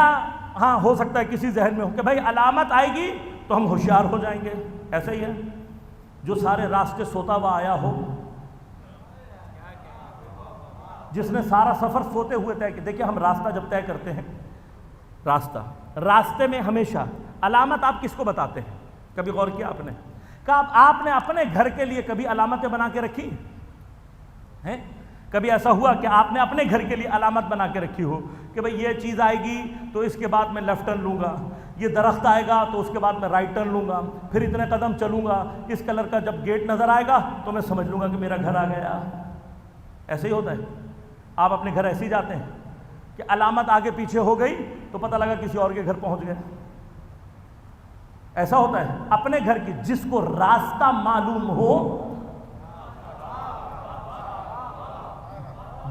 ہاں ہو سکتا ہے کسی ذہن میں ہو کہ بھائی علامت آئے گی تو ہم ہوشیار ہو جائیں گے، ایسا ہی ہے؟ جو سارے راستے سوتا ہوا آیا ہو، جس نے سارا سفر سوتے ہوئے طے کیا۔ دیکھیں ہم راستہ جب طے کرتے ہیں، راستے میں ہمیشہ علامت آپ کس کو بتاتے ہیں؟ کبھی غور کیا آپ نے؟ کہا آپ نے اپنے گھر کے لیے کبھی علامتیں بنا کے رکھی ہیں؟ کبھی ایسا ہوا کہ آپ نے اپنے گھر کے لیے علامت بنا کے رکھی ہو کہ بھئی یہ چیز آئے گی تو اس کے بعد میں لیفٹ ٹرن لوں گا، یہ درخت آئے گا تو اس کے بعد میں رائٹ ٹرن لوں گا، پھر اتنے قدم چلوں گا، اس کلر کا جب گیٹ نظر آئے گا تو میں سمجھ لوں گا کہ میرا گھر آ گیا؟ ایسے ہی ہوتا ہے؟ آپ اپنے گھر ایسے ہی جاتے ہیں کہ علامت آگے پیچھے ہو گئی تو پتہ لگا کسی اور کے گھر پہنچ گئے؟ ایسا ہوتا ہے؟ اپنے گھر کی جس کو راستہ معلوم ہو،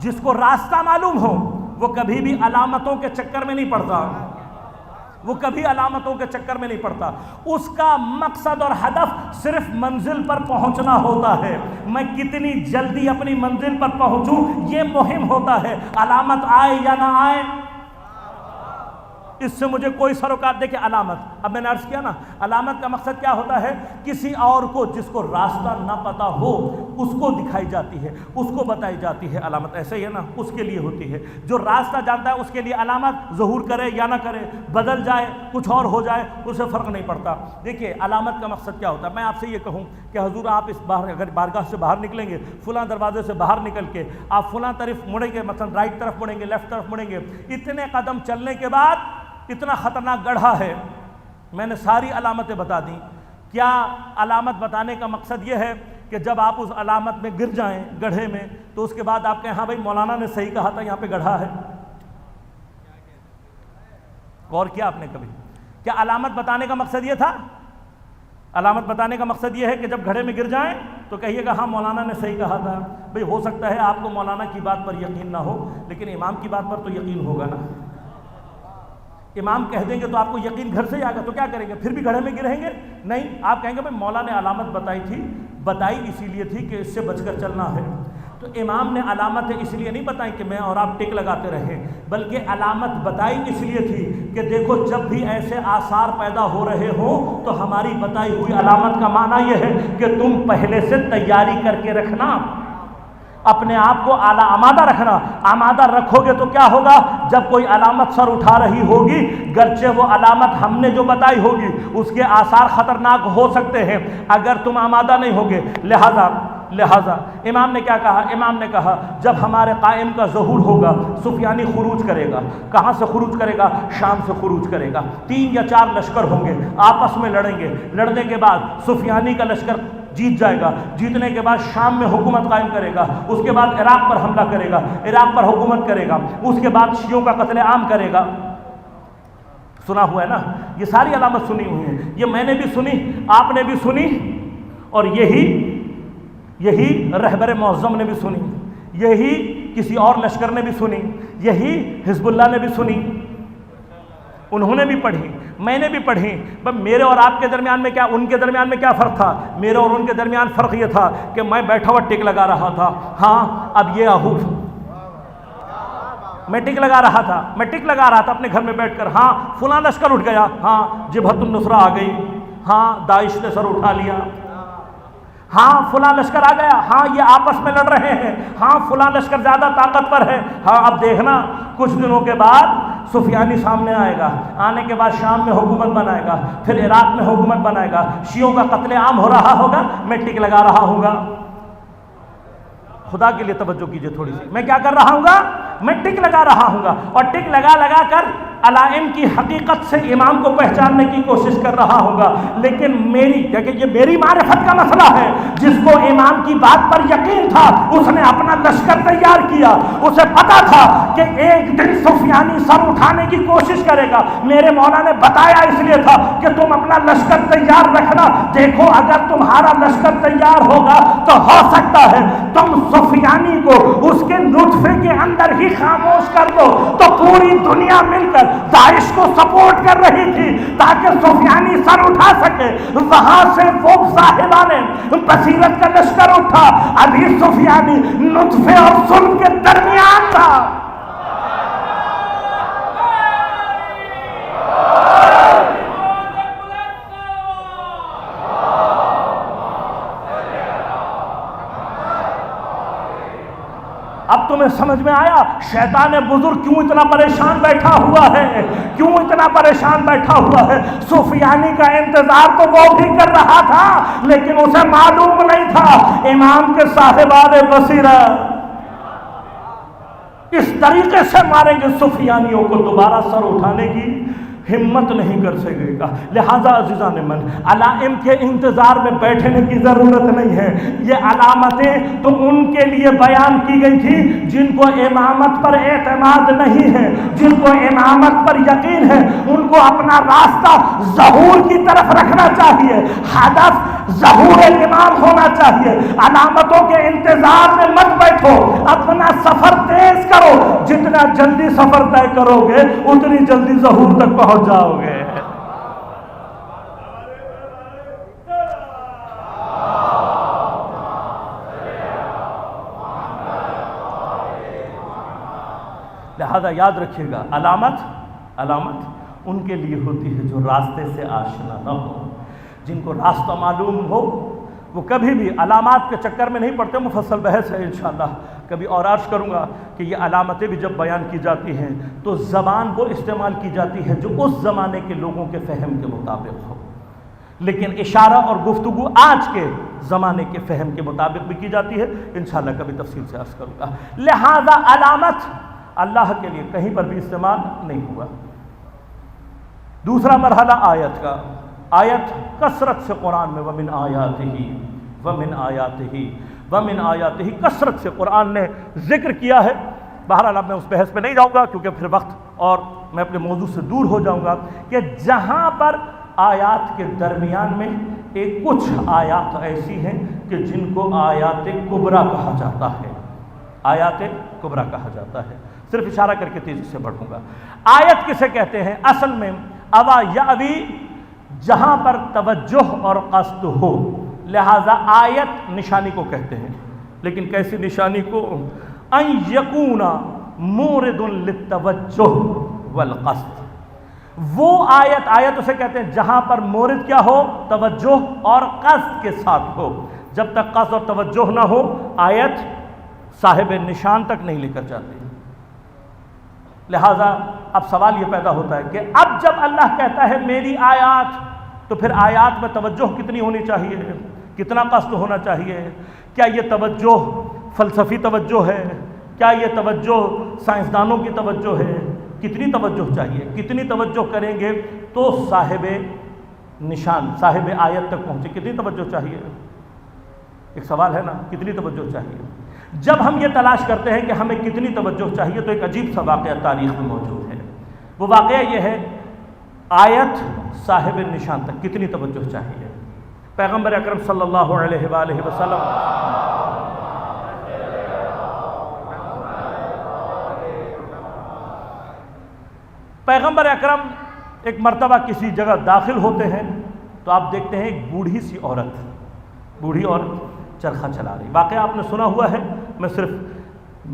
جس کو راستہ معلوم ہو وہ کبھی بھی علامتوں کے چکر میں نہیں پڑتا، وہ کبھی علامتوں کے چکر میں نہیں پڑتا، اس کا مقصد اور ہدف صرف منزل پر پہنچنا ہوتا ہے، میں کتنی جلدی اپنی منزل پر پہنچوں یہ مہم ہوتا ہے، علامت آئے یا نہ آئے اس سے مجھے کوئی سروکار۔ دیکھیں علامت، اب میں نے عرض کیا نا، علامت کا مقصد کیا ہوتا ہے؟ کسی اور کو جس کو راستہ نہ پتا ہو اس کو دکھائی جاتی ہے، اس کو بتائی جاتی ہے علامت، ایسے ہی ہے نا، اس کے لیے ہوتی ہے۔ جو راستہ جانتا ہے اس کے لیے علامت ظہور کرے یا نہ کرے، بدل جائے کچھ اور ہو جائے، اسے فرق نہیں پڑتا۔ دیکھیے علامت کا مقصد کیا ہوتا ہے؟ میں آپ سے یہ کہوں کہ حضور آپ اس باہر اگر بارگاہ سے باہر نکلیں گے، فلاں دروازے سے باہر نکل کے آپ فلاں طرف مڑیں گے، مثلا رائٹ طرف مڑیں گے، لیفٹ طرف مڑیں گے، اتنے قدم چلنے کے بعد اتنا خطرناک گڑھا ہے، میں نے ساری علامتیں بتا دیں۔ کیا علامت بتانے کا مقصد یہ ہے کہ جب آپ اس علامت میں گر جائیں گڑھے میں تو اس کے بعد آپ کہیں ہاں بھائی مولانا نے صحیح کہا تھا یہاں پہ گڑھا ہے؟ غور کیا آپ نے کبھی؟ کیا علامت بتانے کا مقصد یہ تھا؟ علامت بتانے کا مقصد یہ ہے کہ جب گڑھے میں گر جائیں تو کہیے گا ہاں مولانا نے صحیح کہا تھا۔ بھئی ہو سکتا ہے آپ کو مولانا کی بات پر یقین نہ ہو، لیکن امام کی بات پر تو یقین ہوگا نا۔ امام کہہ دیں گے تو آپ کو یقین گھر سے ہی آئے گا، تو کیا کریں گے؟ پھر بھی گڑھے میں گریں گے؟ نہیں، آپ کہیں گے بھائی مولا نے علامت بتائی تھی، بتائی اسی لیے تھی کہ اس سے بچ کر چلنا ہے۔ تو امام نے علامتیں اس لیے نہیں بتائیں کہ میں اور آپ ٹک لگاتے رہیں، بلکہ علامت بتائی اس لیے تھی کہ دیکھو جب بھی ایسے آثار پیدا ہو رہے ہوں تو ہماری بتائی ہوئی علامت کا معنی یہ ہے کہ تم پہلے سے تیاری کر کے رکھنا، اپنے آپ کو اعلیٰ آمادہ رکھنا۔ آمادہ رکھو گے تو کیا ہوگا؟ جب کوئی علامت سر اٹھا رہی ہوگی، گرچہ وہ علامت ہم نے جو بتائی ہوگی اس کے آثار خطرناک ہو سکتے ہیں، اگر تم آمادہ نہیں ہوگے۔ لہذا امام نے کیا کہا؟ امام نے کہا جب ہمارے قائم کا ظہور ہوگا، سفیانی خروج کرے گا۔ کہاں سے خروج کرے گا؟ شام سے خروج کرے گا۔ 3 یا 4 لشکر ہوں گے، آپس میں لڑیں گے، لڑنے کے بعد سفیانی کا لشکر جیت جائے گا، جیتنے کے بعد شام میں حکومت قائم کرے گا، اس کے بعد عراق پر حملہ کرے گا، عراق پر حکومت کرے گا، اس کے بعد شیعوں کا قتل عام کرے گا۔ سنا ہوا ہے نا، یہ ساری علامت سنی ہوئی ہیں، یہ میں نے بھی سنی، آپ نے بھی سنی، اور یہی رہبر معظم نے بھی سنی، یہی کسی اور لشکر نے بھی سنی، یہی حزب اللہ نے بھی سنی، انہوں نے بھی پڑھی، میں نے بھی پڑھی۔ بس میرے اور آپ کے درمیان میں کیا، ان کے درمیان میں کیا فرق تھا؟ میرے اور ان کے درمیان فرق یہ تھا کہ میں بیٹھا ہوا ٹک لگا رہا تھا، ہاں اب یہ آہو، میں ٹک لگا رہا تھا اپنے گھر میں بیٹھ کر، ہاں فلاں لشکر اٹھ گیا، ہاں جبہت النصرہ آ گئی، ہاں داعش نے سر اٹھا لیا، ہاں فلاں لشکر آ گیا، ہاں یہ آپس میں لڑ رہے ہیں، ہاں فلاں لشکر زیادہ طاقتور ہے، ہاں اب دیکھنا کچھ دنوں کے بعد سفیانی سامنے آئے گا، آنے کے بعد شام میں حکومت بنائے گا، پھر عراق میں حکومت بنائے گا، شیعوں کا قتل عام ہو رہا ہوگا، میں ٹک لگا رہا ہوں گا۔ خدا کے لیے توجہ کیجئے تھوڑی سی، میں کیا کر رہا ہوں گا؟ میں ٹک لگا رہا ہوں گا، اور ٹک لگا کر علائم کی حقیقت سے امام کو پہچاننے کی کوشش کر رہا ہوں گا۔ لیکن یہ میری معرفت کا مسئلہ ہے، جس کو امام کی بات پر یقین تھا اس نے اپنا لشکر تیار کیا، اسے پتا تھا کہ ایک دن سفیانی سر اٹھانے کی کوشش کرے گا، میرے مولا نے بتایا اس لیے تھا کہ تم اپنا لشکر تیار رکھنا، دیکھو اگر تمہارا لشکر تیار ہوگا تو ہو سکتا ہے تم سفیانی کو اس کے نطفے کے اندر ہی خاموش کر دو، تو پوری دنیا مل کر داعش کو سپورٹ کر رہی تھی تاکہ سفیانی سر اٹھا سکے، وہاں سے وہ صاحبان بصیرت کا لشکر اٹھا، ابھی سفیانی نطفے اور سن کے درمیان تھا۔ اب تمہیں سمجھ میں آیا شیطان بزرگ کیوں اتنا پریشان بیٹھا ہوا ہے، کیوں اتنا پریشان بیٹھا ہوا ہے؟ سفیانی کا انتظار تو وہ بھی کر رہا تھا، لیکن اسے معلوم نہیں تھا امام کے صاحبان بصیرت اس طریقے سے ماریں گے سفیانیوں کو، دوبارہ سر اٹھانے کی ہمت نہیں کر سکے گا۔ لہذا عزیزان من، علائم کے انتظار میں بیٹھنے کی ضرورت نہیں ہے، یہ علامتیں تو ان کے لیے بیان کی گئی تھی جن کو امامت پر اعتماد نہیں ہے، جن کو امامت پر یقین ہے، ان ان کو اپنا راستہ ظہور کی طرف رکھنا چاہیے، ہدف ظہور امام ہونا چاہیے۔ علامتوں کے انتظار میں مت بیٹھو، اپنا سفر تیز کرو، جتنا جلدی سفر طے کرو گے اتنی جلدی ظہور تک پہنچ جاؤ گے۔ لہذا یاد رکھیے گا، علامت ان کے لیے ہوتی ہے جو راستے سے آشنا نہ ہو۔ جن کو راستہ معلوم ہو وہ کبھی بھی علامات کے چکر میں نہیں پڑتے۔ مفصل بحث ہے انشاءاللہ، کبھی اور عرض کروں گا کہ یہ علامتیں بھی جب بیان کی جاتی ہیں تو زبان وہ استعمال کی جاتی ہے جو اس زمانے کے لوگوں کے فہم کے مطابق ہو، لیکن اشارہ اور گفتگو آج کے زمانے کے فہم کے مطابق بھی کی جاتی ہے۔ انشاءاللہ کبھی تفصیل سے عرض کروں گا۔ لہذا علامت اللہ کے لیے کہیں پر بھی استعمال نہیں ہوا۔ دوسرا مرحلہ آیت کا، آیت کثرت سے قرآن میں وَمِنْ آیاتِهِ کثرت سے قرآن نے ذکر کیا ہے۔ بہرحال اب میں اس بحث پہ نہیں جاؤں گا کیونکہ پھر وقت اور میں اپنے موضوع سے دور ہو جاؤں گا، کہ جہاں پر آیات کے درمیان میں کچھ آیات ایسی ہیں کہ جن کو آیات کبریٰ کہا جاتا ہے، آیات کبریٰ کہا جاتا ہے۔ صرف اشارہ کر کے تیزی سے بڑھوں گا۔ آیت کسے کہتے ہیں؟ اصل میں اوا یاوی، جہاں پر توجہ اور قصد ہو، لہذا آیت نشانی کو کہتے ہیں۔ لیکن کیسی نشانی کو؟ ان یکون مورد للتوجہ والقصد، وہ آیت اسے کہتے ہیں جہاں پر مورد کیا ہو؟ توجہ اور قصد کے ساتھ ہو۔ جب تک قصد اور توجہ نہ ہو آیت صاحب نشان تک نہیں لے کر جاتی۔ لہٰذا اب سوال یہ پیدا ہوتا ہے کہ اب جب اللہ کہتا ہے میری آیات، تو پھر آیات میں توجہ کتنی ہونی چاہیے، کتنا قصد ہونا چاہیے؟ کیا یہ توجہ فلسفی توجہ ہے؟ کیا یہ توجہ سائنسدانوں کی توجہ ہے؟ کتنی توجہ چاہیے؟ کتنی توجہ کریں گے تو صاحب نشان، صاحب آیت تک پہنچے؟ کتنی توجہ چاہیے؟ ایک سوال ہے نا، کتنی توجہ چاہیے؟ جب ہم یہ تلاش کرتے ہیں کہ ہمیں کتنی توجہ چاہیے تو ایک عجیب سا واقعہ تاریخ میں موجود ہے۔ وہ واقعہ یہ ہے، آیت صاحب نشان تک کتنی توجہ چاہیے؟ پیغمبر اکرم صلی اللہ علیہ وآلہ وسلم پیغمبر اکرم ایک مرتبہ کسی جگہ داخل ہوتے ہیں تو آپ دیکھتے ہیں ایک بوڑھی سی عورت، بوڑھی عورت چرخہ چلا رہی۔ واقعہ آپ نے سنا ہوا ہے، میں صرف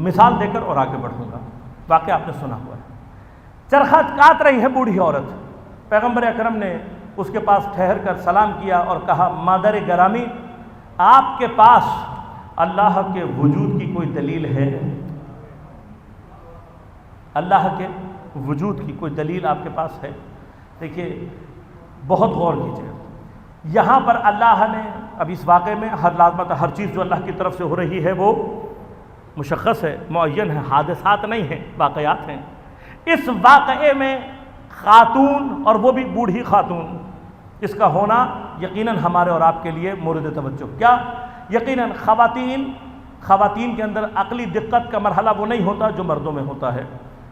مثال دے کر اور آگے بڑھوں گا۔ واقعہ آپ نے سنا ہوا ہے، چرخہ کاٹ رہی ہے بوڑھی عورت۔ پیغمبر اکرم نے اس کے پاس ٹھہر کر سلام کیا اور کہا، مادر گرامی، آپ کے پاس اللہ کے وجود کی کوئی دلیل ہے؟ اللہ کے وجود کی کوئی دلیل آپ کے پاس ہے؟ دیکھیے بہت غور کیجیے، یہاں پر اللہ نے اب اس واقعے میں ہر لازمت، ہر چیز جو اللہ کی طرف سے ہو رہی ہے وہ مشخص ہے، معین ہے، حادثات نہیں ہیں، واقعات ہیں۔ اس واقعے میں خاتون، اور وہ بھی بوڑھی خاتون، اس کا ہونا یقیناً ہمارے اور آپ کے لیے مورد توجہ۔ کیا؟ یقیناً خواتین کے اندر عقلی دقت کا مرحلہ وہ نہیں ہوتا جو مردوں میں ہوتا ہے۔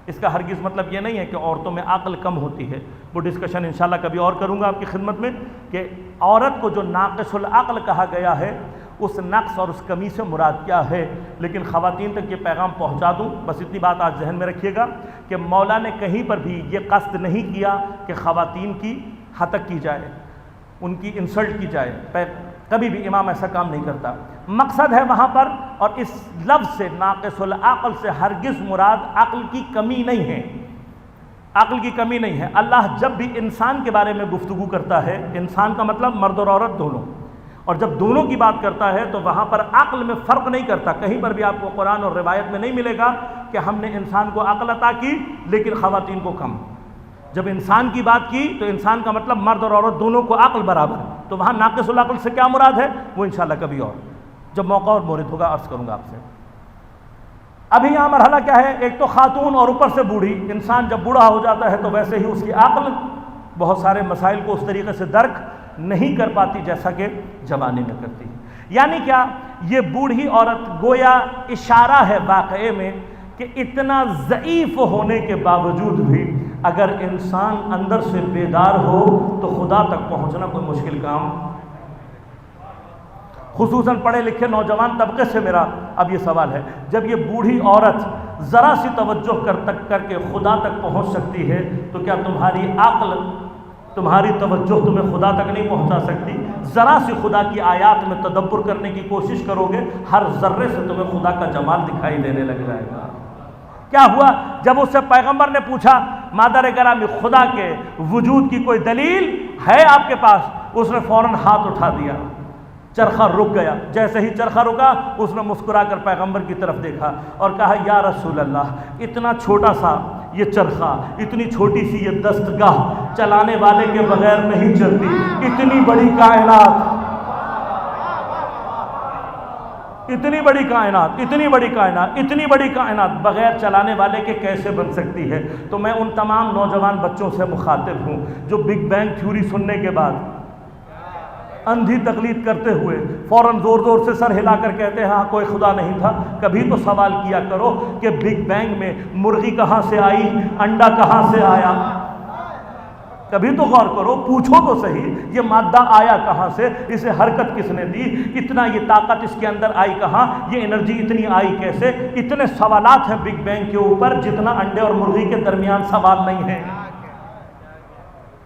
اس کا ہرگز مطلب یہ نہیں ہے کہ عورتوں میں عقل کم ہوتی ہے، وہ ڈسکشن انشاءاللہ کبھی اور کروں گا آپ کی خدمت میں، کہ عورت کو جو ناقص العقل کہا گیا ہے اس نقص اور اس کمی سے مراد کیا ہے۔ لیکن خواتین تک یہ پیغام پہنچا دوں، بس اتنی بات آج ذہن میں رکھیے گا کہ مولا نے کہیں پر بھی یہ قصد نہیں کیا کہ خواتین کی ہتک کی جائے، ان کی انسلٹ کی جائے، کبھی بھی امام ایسا کام نہیں کرتا۔ مقصد ہے وہاں پر، اور اس لفظ سے ناقص العقل سے ہرگز مراد عقل کی کمی نہیں ہے، عقل کی کمی نہیں ہے۔ اللہ جب بھی انسان کے بارے میں گفتگو کرتا ہے، انسان کا مطلب مرد اور عورت دونوں، اور جب دونوں کی بات کرتا ہے تو وہاں پر عقل میں فرق نہیں کرتا۔ کہیں پر بھی آپ کو قرآن اور روایت میں نہیں ملے گا کہ ہم نے انسان کو عقل عطا کی لیکن خواتین کو کم۔ جب انسان کی بات کی تو انسان کا مطلب مرد اور عورت دونوں کو عقل برابر، تو وہاں ناقص العقل سے کیا مراد ہے وہ انشاءاللہ کبھی اور جب موقع اور مورد ہوگا عرض کروں گا آپ سے۔ ابھی یہاں مرحلہ کیا ہے؟ ایک تو خاتون اور اوپر سے بوڑھی۔ انسان جب بوڑھا ہو جاتا ہے تو ویسے ہی اس کی عقل بہت سارے مسائل کو اس طریقے سے درک نہیں کر پاتی جیسا کہ جوانی میں کرتی۔ یعنی کیا؟ یہ بوڑھی عورت گویا اشارہ ہے واقعے میں کہ اتنا ضعیف ہونے کے باوجود بھی اگر انسان اندر سے بیدار ہو تو خدا تک پہنچنا کوئی مشکل کام، خصوصاً پڑھے لکھے نوجوان طبقے سے میرا اب یہ سوال ہے، جب یہ بوڑھی عورت ذرا سی توجہ کر کے خدا تک پہنچ سکتی ہے تو کیا تمہاری عقل، تمہاری توجہ تمہیں خدا تک نہیں پہنچا سکتی؟ ذرا سی خدا کی آیات میں تدبر کرنے کی کوشش کرو گے، ہر ذرے سے تمہیں خدا کا جمال دکھائی دینے لگ جائے گا۔ کیا ہوا جب اس سے پیغمبر نے پوچھا مادر گرامی خدا کے وجود کی کوئی دلیل ہے آپ کے پاس؟ اس نے فوراً ہاتھ اٹھا دیا، چرخہ رک گیا۔ جیسے ہی چرخہ رکا اس نے مسکرا کر پیغمبر کی طرف دیکھا اور کہا یا رسول اللہ، اتنا چھوٹا سا یہ چرخہ، اتنی چھوٹی سی یہ دستگاہ چلانے والے کے بغیر نہیں چلتی، اتنی بڑی کائنات، اتنی بڑی کائنات، اتنی بڑی کائنات، اتنی بڑی کائنات بغیر چلانے والے کے کیسے بن سکتی ہے؟ تو میں ان تمام نوجوان بچوں سے مخاطب ہوں جو بگ بینگ تھیوری سننے کے بعد اندھی تقلید کرتے ہوئے فوراً زور زور سے سر ہلا کر کہتے ہیں ہاں کوئی خدا نہیں تھا۔ کبھی تو سوال کیا کرو کہ بگ بینگ میں مرغی کہاں سے آئی، انڈا کہاں سے آیا؟ کبھی تو غور کرو، پوچھو تو صحیح یہ مادہ آیا کہاں سے، اسے حرکت کس نے دی، اتنا یہ طاقت اس کے اندر آئی کہاں، یہ انرجی اتنی آئی کیسے؟ اتنے سوالات ہیں بگ بینگ کے اوپر جتنا انڈے اور مرغی کے درمیان سوال نہیں ہے۔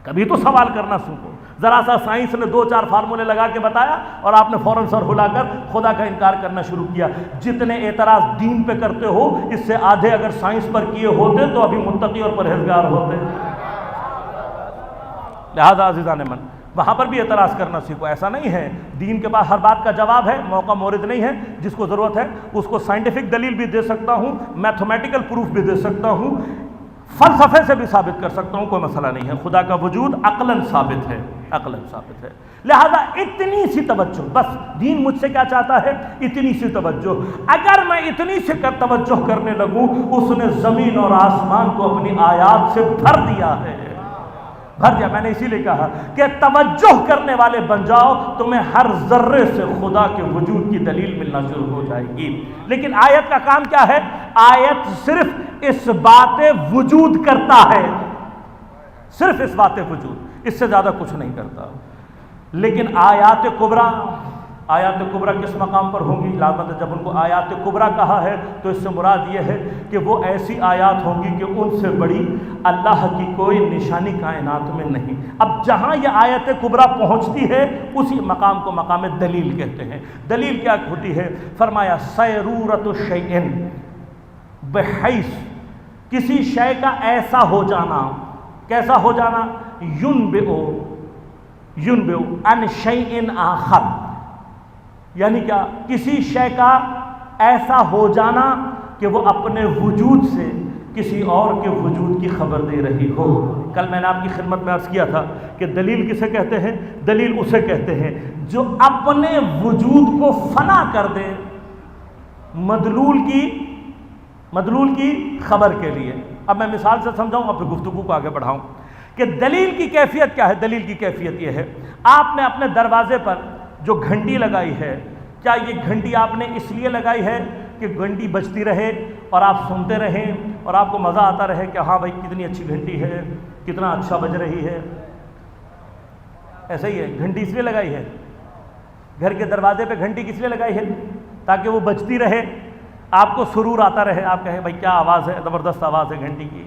کبھی تو سوال کرنا سیکھو۔ ذرا سا سائنس نے 2-4 فارمولے لگا کے بتایا اور آپ نے فوراً سر ہلا کر خدا کا انکار کرنا شروع کیا۔ جتنے اعتراض دین پہ کرتے ہو اس سے آدھے اگر سائنس پر کیے ہوتے تو ابھی متقی اور پرہیزگار ہوتے۔ لہذا عزیزان من، وہاں پر بھی اعتراض کرنا سیکھو۔ ایسا نہیں ہے دین کے پاس ہر بات کا جواب ہے، موقع مورد نہیں ہے۔ جس کو ضرورت ہے اس کو سائنٹیفک دلیل بھی دے سکتا ہوں، میتھمیٹیکل پروف بھی دے سکتا ہوں، فلسفے سے بھی ثابت کر سکتا ہوں، کوئی مسئلہ نہیں ہے۔ خدا کا وجود عقلاً ثابت ہے، عقلاً ثابت ہے۔ لہذا اتنی سی توجہ، بس دین مجھ سے کیا چاہتا ہے؟ اتنی سی توجہ۔ اگر میں اتنی سی توجہ کرنے لگوں، اس نے زمین اور آسمان کو اپنی آیات سے بھر دیا ہے، بھر دیا۔ میں نے اسی لیے کہا کہ توجہ کرنے والے بن جاؤ، تمہیں ہر ذرے سے خدا کے وجود کی دلیل ملنا شروع ہو جائے گی۔ لیکن آیت کا کام کیا ہے؟ آیت صرف اس بات وجود کرتا ہے، صرف اس بات وجود، اس سے زیادہ کچھ نہیں کرتا۔ لیکن آیات کبریٰ، آیات کبریٰ کس مقام پر ہوں گی؟ لازماً جب ان کو آیات کبریٰ کہا ہے تو اس سے مراد یہ ہے کہ وہ ایسی آیات ہوں گی کہ ان سے بڑی اللہ کی کوئی نشانی کائنات میں نہیں۔ اب جہاں یہ آیت کبریٰ پہنچتی ہے اسی مقام کو مقام دلیل کہتے ہیں۔ دلیل کیا ہوتی ہے؟ فرمایا سیرورۃ الشیء، بحیث کسی شے کا ایسا ہو جانا، کیسا ہو جانا؟ ینبئ عن شیء آخر، یعنی کیا؟ کسی شے کا ایسا ہو جانا کہ وہ اپنے وجود سے کسی اور کے وجود کی خبر دے رہی ہو۔ کل میں نے آپ کی خدمت میں عرض کیا تھا کہ دلیل کسے کہتے ہیں؟ دلیل اسے کہتے ہیں جو اپنے وجود کو فنا کر دے مدلول کی خبر کے لیے۔ اب میں مثال سے سمجھاؤں اور پھر گفتگو کو آگے بڑھاؤں کہ دلیل کی کیفیت کیا ہے۔ دلیل کی کیفیت یہ ہے، آپ نے اپنے دروازے پر جو گھنٹی لگائی ہے، کیا یہ گھنٹی آپ نے اس لیے لگائی ہے کہ گھنٹی بجتی رہے اور آپ سنتے رہیں اور آپ کو مزہ آتا رہے کہ ہاں بھائی کتنی اچھی گھنٹی ہے، کتنا اچھا بج رہی ہے؟ ایسا ہی ہے، گھنٹی اس لیے لگائی ہے، گھر کے دروازے پہ گھنٹی کس لیے لگائی ہے؟ تاکہ وہ بجتی رہے، آپ کو سرور آتا رہے، آپ کہیں بھائی کیا آواز ہے، زبردست آواز ہے گھنٹی کی۔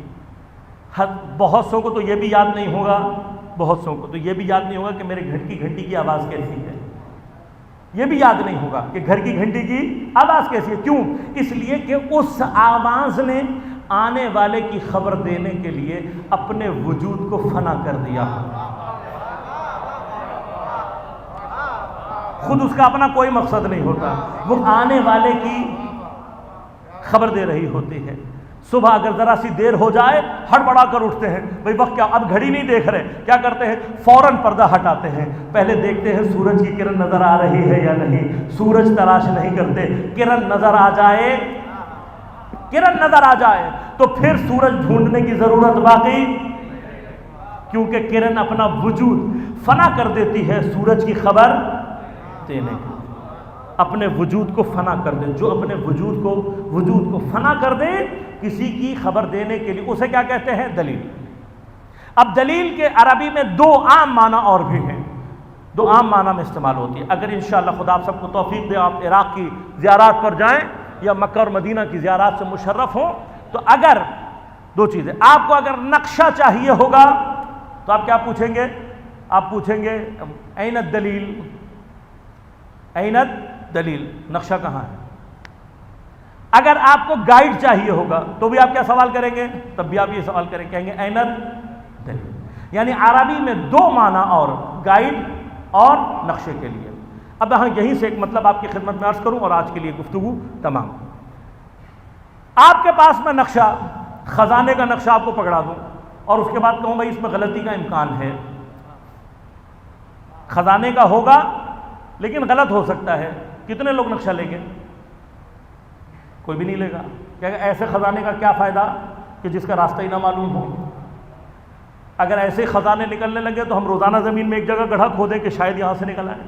بہت سو کو تو یہ بھی یاد نہیں ہوگا، بہت سو کو تو یہ بھی یاد نہیں ہوگا کہ میرے گھر کی گھنٹی کی آواز کیسی ہے، یہ بھی یاد نہیں ہوگا کہ گھر کی گھنٹی کی آواز کیسی ہے۔ کیوں؟ اس لیے کہ اس آواز نے آنے والے کی خبر دینے کے لیے اپنے وجود کو فنا کر دیا، خود اس کا اپنا کوئی مقصد نہیں ہوتا، وہ آنے والے کی خبر دے رہی ہوتی ہے۔ صبح اگر ذرا سی دیر ہو جائے ہڑبڑا کر اٹھتے ہیں، بھئی وقت کیا، اب گھڑی نہیں دیکھ رہے، کیا کرتے ہیں؟ فوراً پردہ ہٹاتے ہیں، پہلے دیکھتے ہیں سورج کی کرن نظر آ رہی ہے یا نہیں، سورج تلاش نہیں کرتے، کرن نظر آ جائے، کرن نظر آ جائے تو پھر سورج ڈھونڈنے کی ضرورت باقی، کیونکہ کرن اپنا وجود فنا کر دیتی ہے سورج کی خبر دینے کے۔ اپنے وجود کو فنا کر دے، جو اپنے وجود کو فنا کر دے کسی کی خبر دینے کے لیے، اسے کیا کہتے ہیں؟ دلیل۔ اب دلیل کے عربی میں دو عام معنی اور بھی ہیں، دو عام معنی میں استعمال ہوتی ہے۔ اگر انشاءاللہ خدا آپ سب کو توفیق دے، آپ عراق کی زیارات پر جائیں یا مکہ اور مدینہ کی زیارات سے مشرف ہوں، تو اگر دو چیزیں، آپ کو اگر نقشہ چاہیے ہوگا تو آپ کیا پوچھیں گے؟ آپ پوچھیں گے این الدلیل، این الدلیل، نقشہ کہاں ہے؟ اگر آپ کو گائیڈ چاہیے ہوگا تو بھی آپ کیا سوال کریں گے؟ تب بھی آپ یہ سوال کریں، کہیں گے این الدلیل۔ یعنی عربی میں دو معنی اور، گائیڈ اور نقشے کے لیے۔ اب یہاں یہیں سے ایک مطلب آپ کی خدمت میں عرض کروں اور آج کے لیے گفتگو تمام۔ آپ کے پاس میں نقشہ، خزانے کا نقشہ آپ کو پکڑا دوں اور اس کے بعد کہوں بھائی اس میں غلطی کا امکان ہے، خزانے کا ہوگا لیکن غلط ہو سکتا ہے، کتنے لوگ نقشہ لیں گے؟ کوئی بھی نہیں لے گا۔ کہ ایسے خزانے کا کیا فائدہ کہ جس کا راستہ ہی نہ معلوم ہو؟ اگر ایسے خزانے نکلنے لگے تو ہم روزانہ زمین میں ایک جگہ گڑھا کھودیں کہ شاید یہاں سے نکل آئے،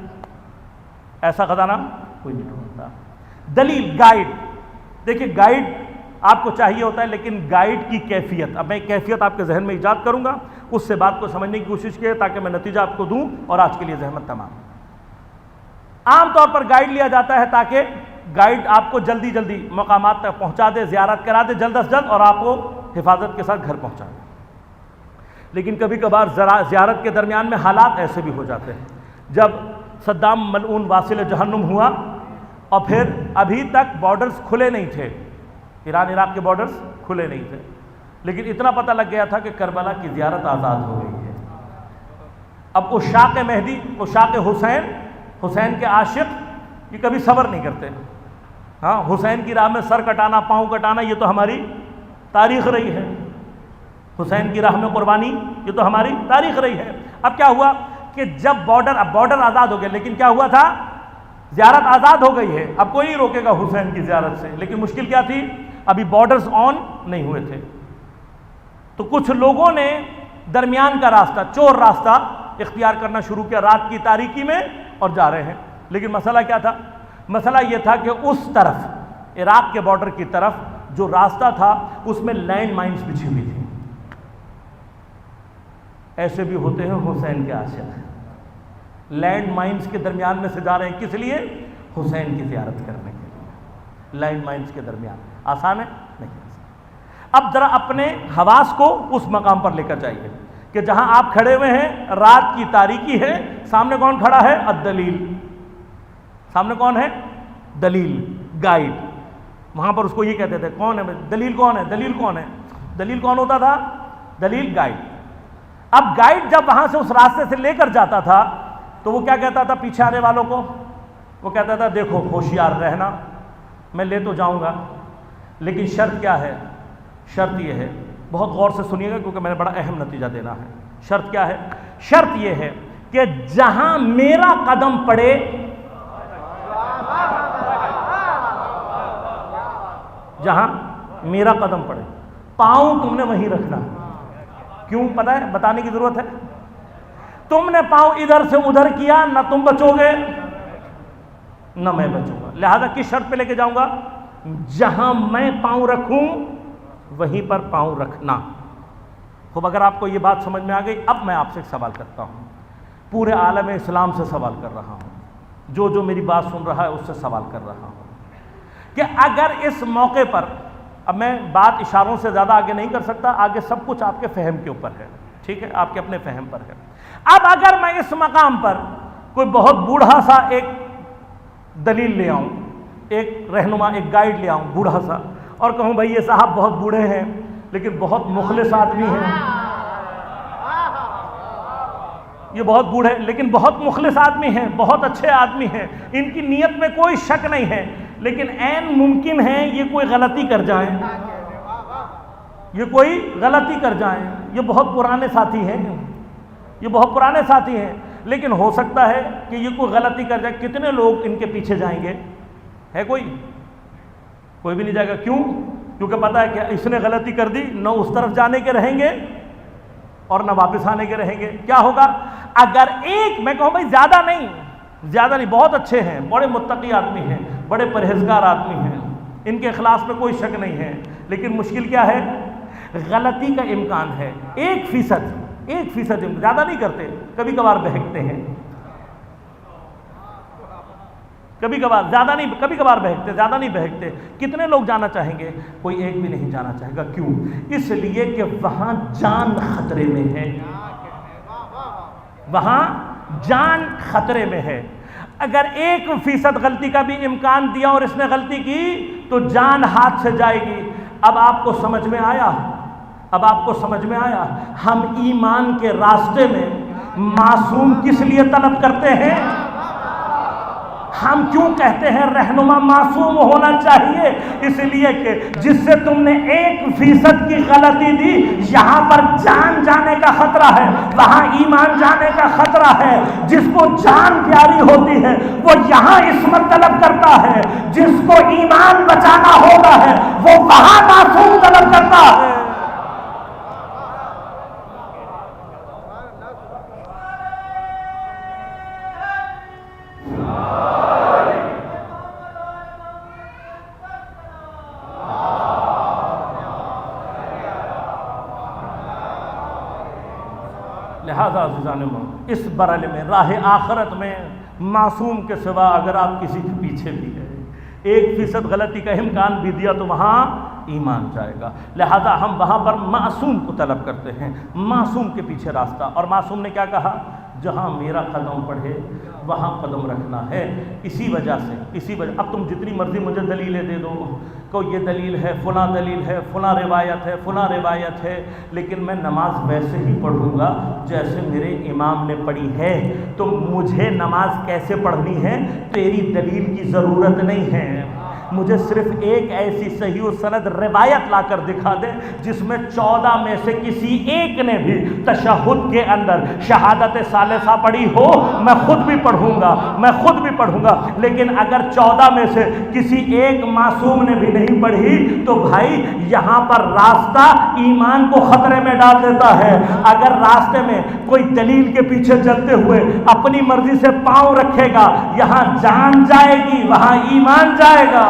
ایسا خزانہ کوئی نہیں ڈھونڈتا۔ دلیل، گائیڈ، دیکھیے گائیڈ آپ کو چاہیے ہوتا ہے، لیکن گائیڈ کی کیفیت، اب میں کیفیت آپ کے ذہن میں ایجاد کروں گا، اس سے بات کو سمجھنے کی کوشش کیے تاکہ میں نتیجہ آپ کو دوں اور آج کے لیے زحمت تمام۔ عام طور پر گائیڈ لیا جاتا ہے تاکہ گائیڈ آپ کو جلدی جلدی مقامات تک پہنچا دے، زیارت کرا دے جلد از جلد اور آپ کو حفاظت کے ساتھ گھر پہنچا دے۔ لیکن کبھی کبھار زیارت کے درمیان میں حالات ایسے بھی ہو جاتے ہیں، جب صدام ملعون واصل جہنم ہوا اور پھر ابھی تک بارڈرز کھلے نہیں تھے، ایران عراق کے بارڈرز کھلے نہیں تھے، لیکن اتنا پتہ لگ گیا تھا کہ کربلا کی زیارت آزاد ہو گئی ہے۔ اب عشاق مہدی، عشاق حسین کے عاشق یہ کبھی صبر نہیں کرتے۔ ہاں، حسین کی راہ میں سر کٹانا، پاؤں کٹانا، یہ تو ہماری تاریخ رہی ہے۔ حسین کی راہ میں قربانی یہ تو ہماری تاریخ رہی ہے۔ اب کیا ہوا کہ جب بارڈر آزاد ہو گئے، لیکن کیا ہوا تھا؟ زیارت آزاد ہو گئی ہے، اب کوئی نہیں روکے گا حسین کی زیارت سے، لیکن مشکل کیا تھی؟ ابھی بارڈرز آن نہیں ہوئے تھے، تو کچھ لوگوں نے درمیان کا راستہ، چور راستہ اختیار کرنا شروع کیا رات کی تاریکی میں اور جا رہے ہیں۔ لیکن مسئلہ کیا تھا؟ مسئلہ یہ تھا کہ اس طرف عراق کے بارڈر کی طرف جو راستہ تھا اس میں لینڈ مائنز بچھی ہوئی تھی۔ ایسے بھی ہوتے ہیں حسین کے عاشق، لینڈ مائنز کے درمیان میں سے جا رہے ہیں، کس لیے؟ حسین کی زیارت کرنے کے لیے۔ لینڈ مائنز کے درمیان آسان ہے؟ نہیں آسان۔ اب ذرا اپنے حواس کو اس مقام پر لے کر جائیے کہ جہاں آپ کھڑے ہوئے ہیں، رات کی تاریکی ہے، سامنے کون کھڑا ہے؟ الدلیل۔ سامنے کون ہے؟ دلیل، گائیڈ۔ وہاں پر اس کو یہ کہتے تھے، کون ہے دلیل؟ کون ہے دلیل؟ کون ہے دلیل؟ کون ہوتا تھا؟ دلیل، گائیڈ۔ اب گائیڈ جب وہاں سے اس راستے سے لے کر جاتا تھا تو وہ کیا کہتا تھا پیچھے آنے والوں کو؟ وہ کہتا تھا دیکھو ہوشیار رہنا، میں لے تو جاؤں گا لیکن شرط کیا ہے؟ شرط یہ ہے، بہت غور سے سنیے گا کیونکہ میں نے بڑا اہم نتیجہ دینا ہے۔ شرط کیا ہے؟ شرط یہ ہے کہ جہاں میرا قدم پڑے جہاں میرا قدم پڑے، پاؤں تم نے وہیں رکھنا۔ کیوں پتہ ہے؟ بتانے کی ضرورت ہے۔ تم نے پاؤں ادھر سے ادھر کیا، نہ تم بچو گے نہ میں بچوں گا۔ لہذا کس شرط پہ لے کے جاؤں گا؟ جہاں میں پاؤں رکھوں وہیں پر پاؤں رکھنا۔ خوب، اگر آپ کو یہ بات سمجھ میں آ گئی، اب میں آپ سے ایک سوال کرتا ہوں، پورے عالم اسلام سے سوال کر رہا ہوں، جو میری بات سن رہا ہے اس سے سوال کر رہا ہوں کہ اگر اس موقع پر، اب میں بات اشاروں سے زیادہ آگے نہیں کر سکتا، آگے سب کچھ آپ کے فہم کے اوپر ہے، ٹھیک ہے، آپ کے اپنے فہم پر ہے۔ اب اگر میں اس مقام پر کوئی بہت بوڑھا سا ایک دلیل لے آؤں، ایک رہنما، ایک گائیڈ لے آؤں بوڑھا سا، اور کہوں بھائی یہ صاحب بہت بوڑھے ہیں لیکن بہت مخلص آدمی ہیں، یہ بہت بوڑھے لیکن بہت مخلص آدمی ہیں، بہت اچھے آدمی ہیں، ان کی نیت میں کوئی شک نہیں ہے، لیکن عین ممکن ہے یہ کوئی غلطی کر جائیں، یہ کوئی غلطی کر جائیں، یہ بہت پرانے ساتھی ہیں، یہ بہت پرانے ساتھی ہیں، لیکن ہو سکتا ہے کہ یہ کوئی غلطی کر جائے۔ کتنے لوگ ان کے پیچھے جائیں گے؟ ہے کوئی بھی نہیں جائے گا۔ کیوں؟ کیونکہ پتہ ہے کہ اس نے غلطی کر دی، نہ اس طرف جانے کے رہیں گے اور نہ واپس آنے کے رہیں گے۔ کیا ہوگا اگر ایک، میں کہوں بھائی زیادہ نہیں، زیادہ نہیں، بہت اچھے ہیں، بڑے متقی آدمی ہیں، بڑے پرہیزگار آدمی ہیں، ان کے اخلاص میں کوئی شک نہیں ہے، لیکن مشکل کیا ہے؟ غلطی کا امکان ہے 1%، زیادہ نہیں کرتے، کبھی کبھار بہکتے ہیں، کبھی کبھار بہکتے، زیادہ نہیں بہکتے۔ کتنے لوگ جانا چاہیں گے؟ کوئی ایک بھی نہیں جانا چاہے گا۔ کیوں؟ اس لیے کہ وہاں جان خطرے میں ہے، وہاں جان خطرے میں ہے۔ اگر 1% غلطی کا بھی امکان دیا اور اس نے غلطی کی تو جان ہاتھ سے جائے گی۔ اب آپ کو سمجھ میں آیا ہم ایمان کے راستے میں معصوم کس لیے طلب کرتے ہیں؟ ہم کیوں کہتے ہیں رہنما معصوم ہونا چاہیے؟ اس لیے کہ جس سے تم نے 1% کی غلطی دی، یہاں پر جان جانے کا خطرہ ہے، وہاں ایمان جانے کا خطرہ ہے۔ جس کو جان پیاری ہوتی ہے وہ یہاں عصمت طلب کرتا ہے، جس کو ایمان بچانا ہوتا ہے وہ وہاں معصوم طلب کرتا ہے۔ لہذا عزیزان اس برل میں، راہ آخرت میں، معصوم کے سوا اگر آپ کسی کے پیچھے بھی ہیں، 1% غلطی کا امکان بھی دیا تو وہاں ایمان جائے گا۔ لہذا ہم وہاں پر معصوم کو طلب کرتے ہیں، معصوم کے پیچھے راستہ۔ اور معصوم نے کیا کہا؟ جہاں میرا قدم پڑھے وہاں قدم رکھنا ہے۔ اسی وجہ اب تم جتنی مرضی مجھے دلیلیں دے دو، کو یہ دلیل ہے، فلاں دلیل ہے، فلاں روایت ہے، لیکن میں نماز ویسے ہی پڑھوں گا جیسے میرے امام نے پڑھی ہے۔ تو مجھے نماز کیسے پڑھنی ہے تیری دلیل کی ضرورت نہیں ہے، مجھے صرف ایک ایسی صحیح و سند روایت لا کر دکھا دے جس میں 14 میں سے کسی ایک نے بھی تشہد کے اندر شہادت ثالثہ پڑھی ہو، میں خود بھی پڑھوں گا، لیکن اگر 14 میں سے کسی ایک معصوم نے بھی نہیں پڑھی تو بھائی یہاں پر راستہ ایمان کو خطرے میں ڈال دیتا ہے۔ اگر راستے میں کوئی دلیل کے پیچھے چلتے ہوئے اپنی مرضی سے پاؤں رکھے گا، یہاں جان جائے گی، وہاں ایمان جائے گا۔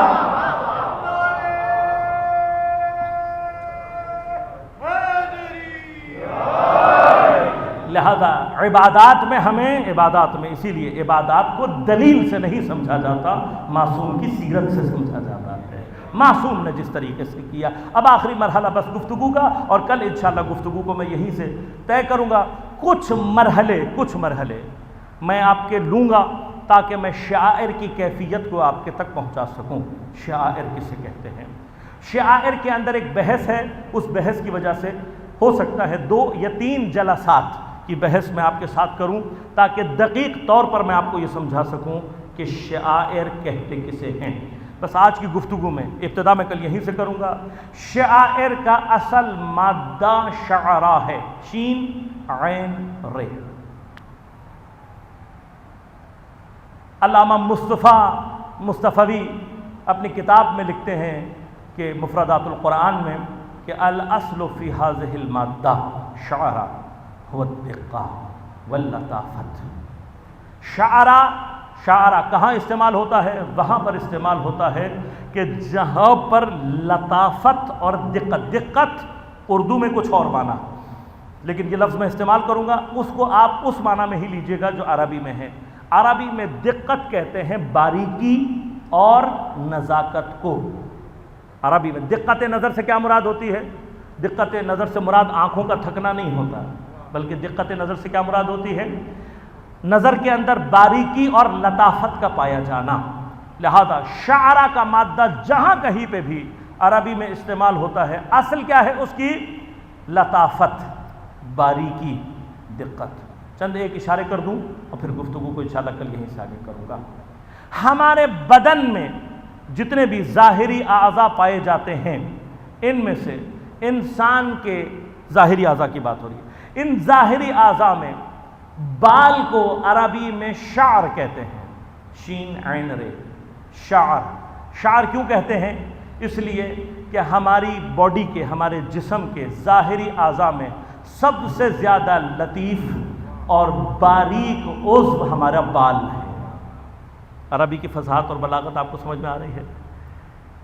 لہذا عبادات میں اسی لیے عبادات کو دلیل سے نہیں سمجھا جاتا، معصوم کی سیرت سے سمجھا جاتا ہے، معصوم نے جس طریقے سے کیا۔ اب آخری مرحلہ بس گفتگو کا، اور کل انشاءاللہ گفتگو کو میں یہیں سے طے کروں گا۔ کچھ مرحلے میں آپ کے لوں گا تاکہ میں شعائر کی کیفیت کو آپ کے تک پہنچا سکوں۔ شعائر کسے کہتے ہیں؟ شعائر کے اندر ایک بحث ہے، اس بحث کی وجہ سے ہو سکتا ہے 2 یا 3 جلسات کی بحث میں آپ کے ساتھ کروں تاکہ دقیق طور پر میں آپ کو یہ سمجھا سکوں کہ شعائر کہتے کسے ہیں۔ بس آج کی گفتگو میں ابتدا میں کل یہیں سے کروں گا۔ شعائر کا اصل مادہ شعرا ہے، شین عین ر۔ علامہ مصطفی اپنی کتاب میں لکھتے ہیں کہ مفردات القرآن میں کہ الاصل فی هذه المادہ شعرا هو الدقہ واللطافت۔ شعرا کہاں استعمال ہوتا ہے؟ وہاں پر استعمال ہوتا ہے کہ جہاں پر لطافت اور دقت اردو میں کچھ اور معنی، لیکن یہ لفظ میں استعمال کروں گا، اس کو آپ اس معنی میں ہی لیجئے گا جو عربی میں ہے۔ عربی میں دقت کہتے ہیں باریکی اور نزاکت کو۔ عربی میں دقت نظر سے کیا مراد ہوتی ہے؟ دقت نظر سے مراد آنکھوں کا تھکنا نہیں ہوتا، بلکہ دقت نظر سے کیا مراد ہوتی ہے؟ نظر کے اندر باریکی اور لطافت کا پایا جانا۔ لہذا شعرا کا مادہ جہاں کہیں پہ بھی عربی میں استعمال ہوتا ہے، اصل کیا ہے اس کی؟ لطافت، باریکی، دقت۔ چند ایک اشارے کر دوں اور پھر گفتگو کو انشاءاللہ کل یہیں سے آگے کروں گا۔ ہمارے بدن میں جتنے بھی ظاہری اعضاء پائے جاتے ہیں، ان میں سے انسان کے ظاہری اعضاء کی بات ہو رہی ہے، ان ظاہری اعضاء میں بال کو عربی میں شعر کہتے ہیں، شین عین ر۔ شعر کیوں کہتے ہیں؟ اس لیے کہ ہماری باڈی کے، ہمارے جسم کے ظاہری اعضاء میں سب سے زیادہ لطیف اور باریک عضو ہمارا بال ہے۔ عربی کی فصاحت اور بلاغت آپ کو سمجھ میں آ رہی ہے؟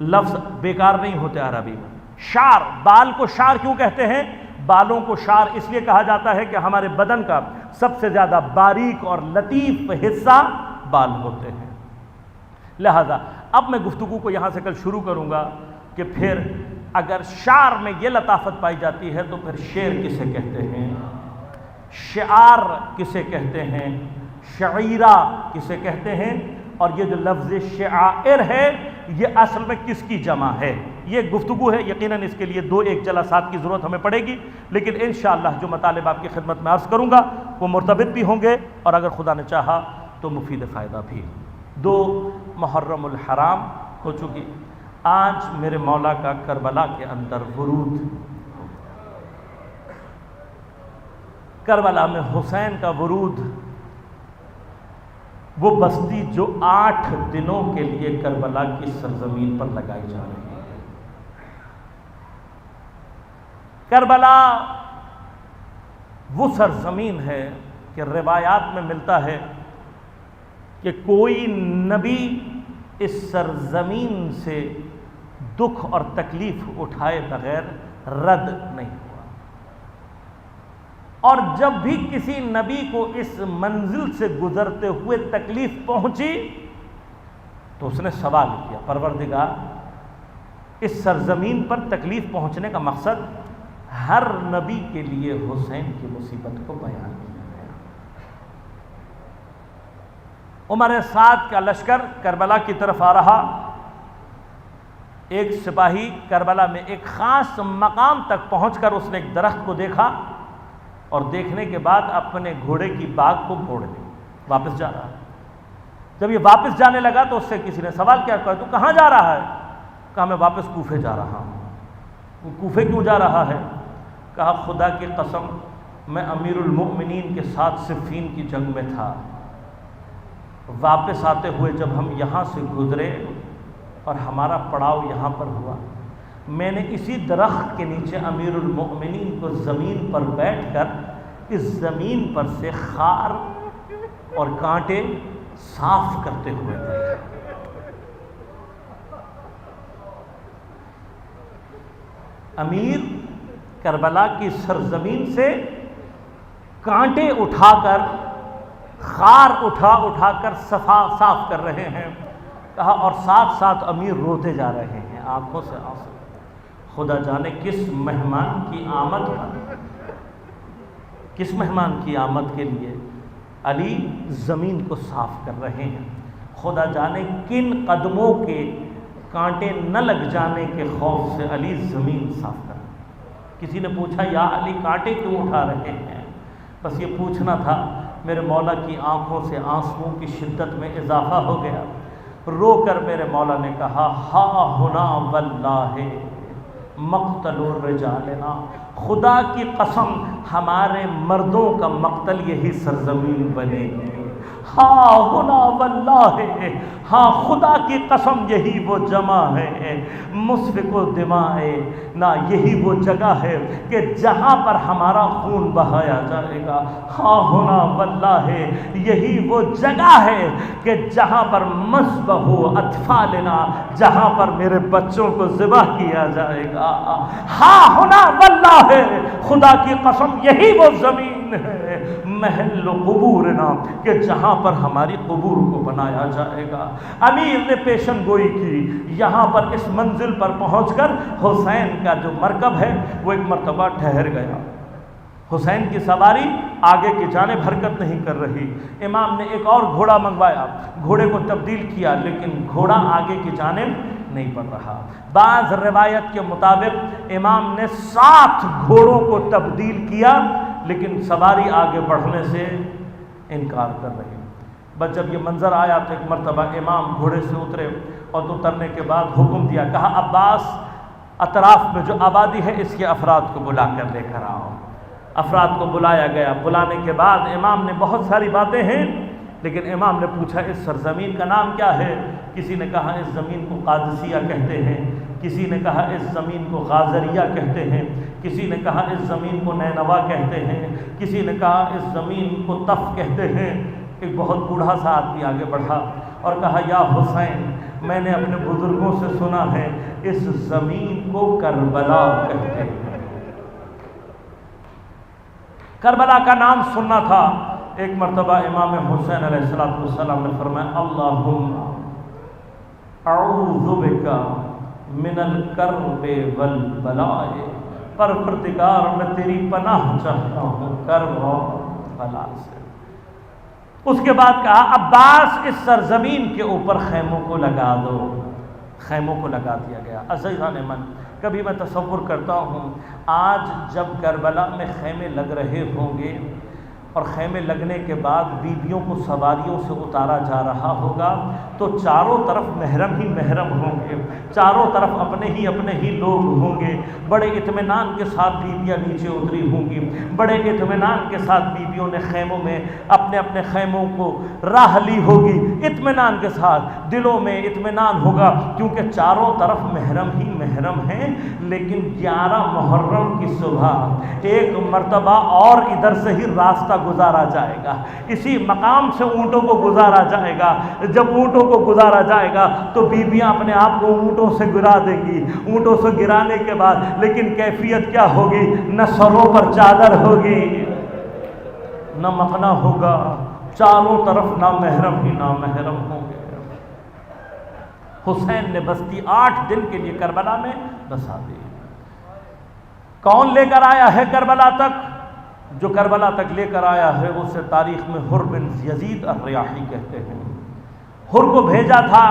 لفظ بیکار نہیں ہوتے عربی میں۔ شعر، بال کو شعر کیوں کہتے ہیں؟ بالوں کو شعر اس لیے کہا جاتا ہے کہ ہمارے بدن کا سب سے زیادہ باریک اور لطیف حصہ بال ہوتے ہیں۔ لہذا اب میں گفتگو کو یہاں سے کل شروع کروں گا کہ پھر اگر شعر میں یہ لطافت پائی جاتی ہے تو پھر شعر کسے کہتے ہیں، شعار کسے کہتے ہیں، شعیرہ کسے کہتے ہیں، اور یہ جو لفظ شعائر ہے یہ اصل میں کس کی جمع ہے، یہ گفتگو ہے۔ یقیناً اس کے لیے 2-1 جلسات کی ضرورت ہمیں پڑے گی، لیکن انشاءاللہ جو مطالب آپ کی خدمت میں عرض کروں گا وہ مرتبط بھی ہوں گے اور اگر خدا نے چاہا تو مفید فائدہ بھی۔ 2 محرم الحرام ہو چکی، آج میرے مولا کا کربلا کے اندر ورود، کربلا میں حسین کا ورود، وہ بستی جو 8 دنوں کے لیے کربلا کی سرزمین پر لگائی جا رہی ہے۔ کربلا وہ سرزمین ہے کہ روایات میں ملتا ہے کہ کوئی نبی اس سرزمین سے دکھ اور تکلیف اٹھائے بغیر رد نہیں ہوا، اور جب بھی کسی نبی کو اس منزل سے گزرتے ہوئے تکلیف پہنچی تو اس نے سوال کیا، پروردگار اس سرزمین پر تکلیف پہنچنے کا مقصد ہر نبی کے لیے حسین کی مصیبت کو بیان کیا گیا۔ عمر سعد کا لشکر کربلا کی طرف آ رہا، ایک سپاہی کربلا میں ایک خاص مقام تک پہنچ کر اس نے ایک درخت کو دیکھا اور دیکھنے کے بعد اپنے گھوڑے کی باگ کو موڑ دی، واپس جا رہا ہے۔ جب یہ واپس جانے لگا تو اس سے کسی نے سوال کیا، کہا تو کہاں جا رہا ہے؟ کہا میں واپس کوفے جا رہا ہوں۔ وہ کوفے کیوں جا رہا ہے؟ کہا خدا کی قسم میں امیر المؤمنین کے ساتھ صفین کی جنگ میں تھا، واپس آتے ہوئے جب ہم یہاں سے گزرے اور ہمارا پڑاؤ یہاں پر ہوا، میں نے اسی درخت کے نیچے امیر المؤمنین کو زمین پر بیٹھ کر اس زمین پر سے خار اور کانٹے صاف کرتے ہوئے دیکھا۔ امیر کربلا کی سرزمین سے کانٹے اٹھا کر، خار اٹھا کر صاف کر رہے ہیں۔ کہا اور ساتھ ساتھ امیر روتے جا رہے ہیں، آنکھوں سے آنسو۔ خدا جانے کس مہمان کی آمد پر، کس مہمان کی آمد کے لیے علی زمین کو صاف کر رہے ہیں۔ خدا جانے کن قدموں کے کانٹے نہ لگ جانے کے خوف سے علی زمین صاف کر رہے ہیں۔ کسی نے پوچھا یا علی کانٹے کیوں اٹھا رہے ہیں؟ بس یہ پوچھنا تھا۔ میرے مولا کی آنکھوں سے آنسوؤں کی شدت میں اضافہ ہو گیا۔ رو کر میرے مولا نے کہا ہا ہنا واللہ مقتل الرجالنا، خدا کی قسم ہمارے مردوں کا مقتل یہی سرزمین بنے گی۔ ہاں ہنا واللہ، ہاں خدا کی قسم یہی وہ جمع ہے، مسفک الدماء، نہ یہی وہ جگہ ہے کہ جہاں پر ہمارا خون بہایا جائے گا۔ ہاں ہنا واللہ، یہی وہ جگہ ہے کہ جہاں پر مذبح اطفالنا، جہاں پر میرے بچوں کو ذبح کیا جائے گا۔ ہاں ہنا واللہ، خدا کی قسم یہی وہ زمین ہے، محل قبورنا، کہ جہاں پر ہماری قبور کو بنایا جائے گا۔ امیر نے پیشن گوئی کی، یہاں پر اس منزل پر پہنچ کر حسین کا جو مرکب ہے وہ ایک مرتبہ ٹھہر گیا۔ حسین کی سواری آگے کی جانب حرکت نہیں کر رہی۔ امام نے ایک اور گھوڑا منگوایا، گھوڑے کو تبدیل کیا، لیکن گھوڑا آگے کی جانب نہیں بڑھ رہا۔ بعض روایت کے مطابق امام نے 7 گھوڑوں کو تبدیل کیا، لیکن سواری آگے بڑھنے سے انکار کر رہی۔ بس جب یہ منظر آیا تو ایک مرتبہ امام گھوڑے سے اترے اور اترنے کے بعد حکم دیا، کہا عباس اطراف میں جو آبادی ہے اس کے افراد کو بلا کر لے کر آؤ۔ افراد کو بلایا گیا۔ بلانے کے بعد امام نے بہت ساری باتیں ہیں، لیکن امام نے پوچھا اس سرزمین کا نام کیا ہے؟ کسی نے کہا اس زمین کو قادسیہ کہتے ہیں، کسی نے کہا اس زمین کو غازریہ کہتے ہیں، کسی نے کہا اس زمین کو نینوا کہتے ہیں، کسی نے کہا اس زمین کو طف کہتے ہیں۔ ایک بہت بوڑھا سا آدمی آگے بڑھا اور کہا یا حسین میں نے اپنے بزرگوں سے سنا ہے اس زمین کو کربلا کہتے ہیں۔ کربلا کا نام سننا تھا۔ ایک مرتبہ امام حسین علیہ السلام نے فرمایا اللہم اعوذ بک من الکرب والبلاء، پروردگار میں تیری پناہ چاہتا ہوں کرب اور بلا سے۔ اس کے بعد کہا عباس اس سرزمین کے اوپر خیموں کو لگا دو، خیموں کو لگا دیا گیا۔ عزیزان من، کبھی میں تصور کرتا ہوں آج جب کربلا میں خیمے لگ رہے ہوں گے اور خیمے لگنے کے بعد بیویوں کو سواریوں سے اتارا جا رہا ہوگا تو چاروں طرف محرم ہی محرم ہوں گے، چاروں طرف اپنے ہی لوگ ہوں گے۔ بڑے اطمینان کے ساتھ بیویاں نیچے اتری ہوں گی، بڑے اطمینان کے ساتھ بیویوں نے خیموں میں اپنے اپنے خیموں کو راہ لی ہوگی، اطمینان کے ساتھ دلوں میں اطمینان ہوگا کیونکہ چاروں طرف محرم ہی محرم ہیں۔ لیکن 11 محرم کی صبح ایک مرتبہ اور ادھر سے ہی راستہ گزارا جائے گا، اسی مقام سے اونٹوں کو گزارا جائے گا۔ جب اونٹوں کو گزارا جائے گا تو بیویاں اپنے آپ کو اونٹوں سے گرا دیں گی، اونٹوں سے گرانے کے بعد لیکن کیفیت کیا ہوگی؟ نہ سروں پر چادر ہوگی، نہ مخنا ہوگا، چاروں طرف نہ محرم ہی نہ محرم ہوں گے۔ حسین نے بستی 8 دن کے لیے کربلا میں بسا دی۔ کون لے کر آیا ہے کربلا تک؟ جو کربلا تک لے کر آیا ہے اسے تاریخ میں حر بن یزید الریاحی کہتے ہیں۔ حر کو بھیجا تھا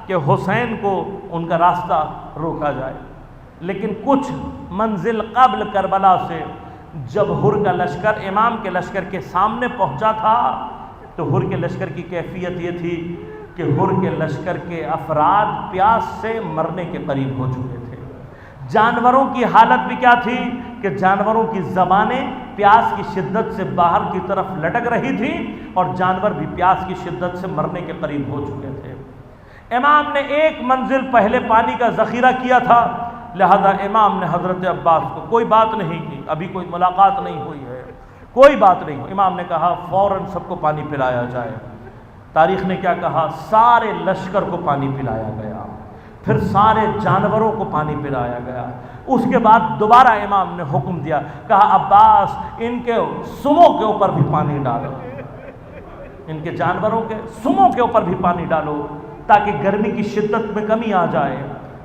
کہ حسین کو ان کا راستہ روکا جائے، لیکن کچھ منزل قبل کربلا سے جب حر کا لشکر امام کے لشکر کے سامنے پہنچا تھا تو حر کے لشکر کی کیفیت یہ تھی کہ حر کے لشکر کے افراد پیاس سے مرنے کے قریب ہو چکے تھے۔ جانوروں کی حالت بھی کیا تھی کہ جانوروں کی زبانیں پیاس کی شدت سے باہر کی طرف لٹک رہی تھی اور جانور بھی پیاس کی شدت سے مرنے کے قریب ہو چکے تھے۔ امام نے ایک منزل پہلے پانی کا ذخیرہ کیا تھا، لہذا امام نے حضرت عباس کو کوئی بات نہیں کی، ابھی کوئی ملاقات نہیں ہوئی ہے، کوئی بات نہیں ہوئی، امام نے کہا فوراً سب کو پانی پلایا جائے۔ تاریخ نے کیا کہا؟ سارے لشکر کو پانی پلایا گیا، پھر سارے جانوروں کو پانی پلایا گیا۔ اس کے بعد دوبارہ امام نے حکم دیا، کہا عباس ان کے سموں کے اوپر بھی پانی ڈالو، ان کے جانوروں کے سموں کے اوپر بھی پانی ڈالو تاکہ گرمی کی شدت میں کمی آ جائے۔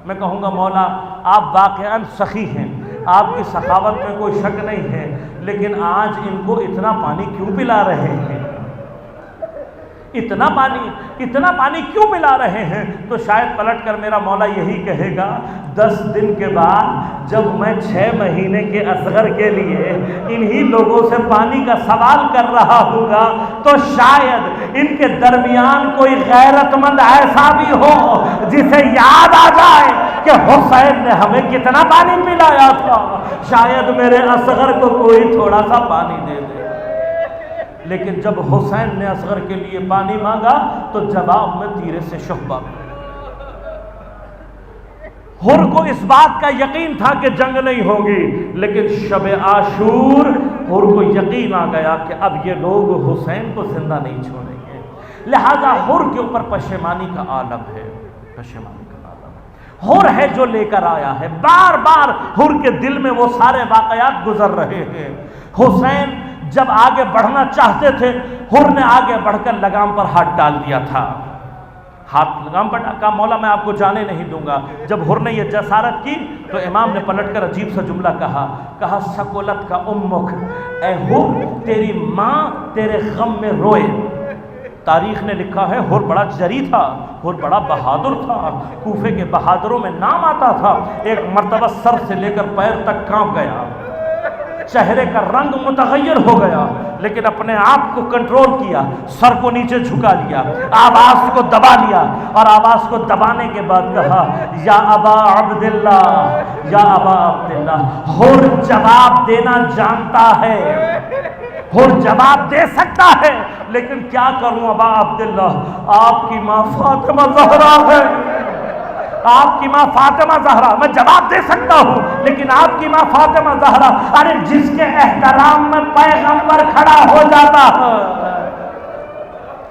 میں کہوں گا مولا آپ واقعاً سخی ہیں، آپ کی سخاوت میں کوئی شک نہیں ہے، لیکن آج ان کو اتنا پانی کیوں پلا رہے ہیں؟ اتنا پانی کیوں پلا رہے ہیں؟ تو شاید پلٹ کر میرا مولا یہی کہے گا 10 دن کے بعد جب میں 6 مہینے کے اصغر کے لیے انہی لوگوں سے پانی کا سوال کر رہا ہوں گا تو شاید ان کے درمیان کوئی غیرت مند ایسا بھی ہو جسے یاد آ جائے کہ حسین نے ہمیں کتنا پانی پلایا تھا، شاید میرے اصغر کو کوئی تھوڑا سا پانی دے دے۔ لیکن جب حسین نے اصغر کے لیے پانی مانگا تو جواب میں تیرے سے شہبہ۔ حر کو اس بات کا یقین تھا کہ جنگ نہیں ہوگی، لیکن شب عاشور حر کو یقین آ گیا کہ اب یہ لوگ حسین کو زندہ نہیں چھوڑیں گے، لہذا حر کے اوپر پشیمانی کا عالم ہے، پشیمانی کا عالم حر ہے جو لے کر آیا ہے۔ بار بار حر کے دل میں وہ سارے واقعات گزر رہے ہیں۔ حسین جب آگے بڑھنا چاہتے تھے، حر نے آگے بڑھ کر لگام پر ہاتھ ڈال دیا تھا، ہاتھ لگام پر کہا مولا میں آپ کو جانے نہیں دوں گا۔ جب حر نے یہ جسارت کی تو امام نے پلٹ کر عجیب سا جملہ کہا سکولت کا امک، اے حر تیری ماں تیرے غم میں روئے۔ تاریخ نے لکھا ہے حر بڑا جری تھا، حر بڑا بہادر تھا، کوفے کے بہادروں میں نام آتا تھا۔ ایک مرتبہ سر سے لے کر پیر تک کانپ گیا، چہرے کا رنگ متغیر ہو گیا، لیکن اپنے آپ کو کنٹرول کیا، سر کو نیچے جھکا لیا، آواز کو دبا لیا، اور آواز کو دبانے کے بعد کہا یا ابا عبداللہ، یا ابا عبداللہ۔ حر جواب دینا جانتا ہے، حر جواب دے سکتا ہے، لیکن کیا کروں ابا عبداللہ، آپ کی ماں فاطمہ زہرا ہے، آپ کی ماں فاطمہ زہرا، میں جواب دے سکتا ہوں لیکن آپ کی ماں فاطمہ زہرا، ارے جس کے احترام میں پیغمبر کھڑا ہو جاتا ہے،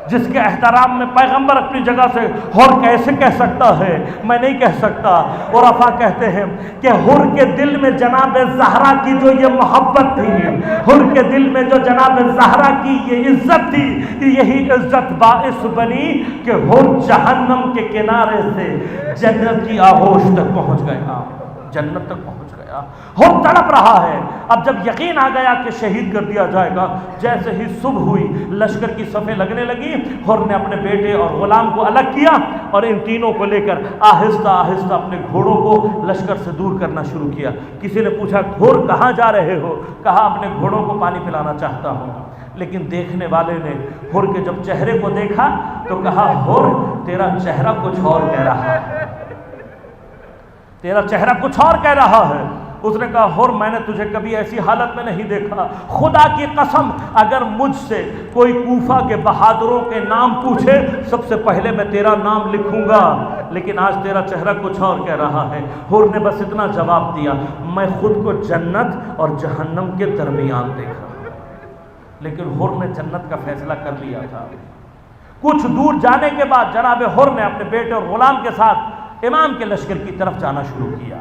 جس کے احترام میں پیغمبر اپنی جگہ سے حر کیسے کہہ سکتا ہے؟ میں نہیں کہہ سکتا۔ عرفا کہتے ہیں کہ حر کے دل میں جناب زہرا کی جو یہ محبت تھی، حر کے دل میں جو جناب زہرا کی یہ عزت تھی، یہی عزت باعث بنی کہ حر جہنم کے کنارے سے جنت کی آغوش تک پہنچ گیا، جنت تک پہنچ گیا۔ حر تڑپ رہا ہے۔ اب جب یقین آ گیا کہ شہید کر دیا جائے گا، جیسے ہی صبح ہوئی لشکر کی صفیں لگنے لگی، حر نے اپنے بیٹے اور غلام کو الگ کیا اور ان تینوں کو لے کر آہستہ آہستہ اپنے گھوڑوں کو لشکر سے دور کرنا شروع کیا۔ کسی نے پوچھا حر کہاں جا رہے ہو؟ کہا اپنے گھوڑوں کو پانی پلانا چاہتا ہوں۔ لیکن دیکھنے والے نے حر کے جب چہرے کو دیکھا تو کہا حر تیرا چہرہ کچھ اور کہہ رہا ہے، تیرا چہرہ کچھ اور کہہ رہا ہے۔ اس نے کہا حر میں نے تجھے کبھی ایسی حالت میں نہیں دیکھا، خدا کی قسم اگر مجھ سے کوئی کوفہ کے بہادروں کے نام پوچھے سب سے پہلے میں تیرا نام لکھوں گا، لیکن آج تیرا چہرہ کچھ اور کہہ رہا ہے۔ حر نے بس اتنا جواب دیا، میں خود کو جنت اور جہنم کے درمیان دیکھا۔ لیکن حر نے جنت کا فیصلہ کر لیا تھا۔ کچھ دور جانے کے بعد جناب حر نے اپنے بیٹے اور غلام کے ساتھ امام کے لشکر کی طرف جانا شروع کیا۔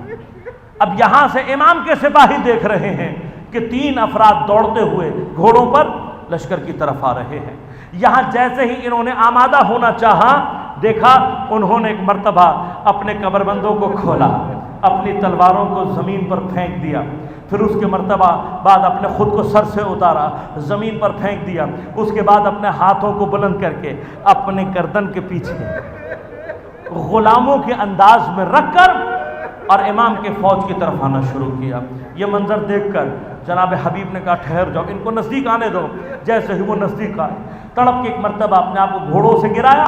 اب یہاں سے امام کے سپاہی دیکھ رہے ہیں کہ 3 افراد دوڑتے ہوئے گھوڑوں پر لشکر کی طرف آ رہے ہیں۔ یہاں جیسے ہی انہوں نے آمادہ ہونا چاہا، دیکھا انہوں نے ایک مرتبہ اپنے کمربندوں کو کھولا، اپنی تلواروں کو زمین پر پھینک دیا، پھر اس کے مرتبہ بعد اپنے خود کو سر سے اتارا، زمین پر پھینک دیا، اس کے بعد اپنے ہاتھوں کو بلند کر کے اپنے گردن کے پیچھے غلاموں کے انداز میں رکھ کر اور امام کے فوج کی طرف آنا شروع کیا۔ یہ منظر دیکھ کر جناب حبیب نے کہا ٹھہر جاؤ، ان کو نزدیک آنے دو۔ جیسے ہی وہ نزدیک آئے، تڑپ کے ایک مرتبہ اپنے آپ کو گھوڑوں سے گرایا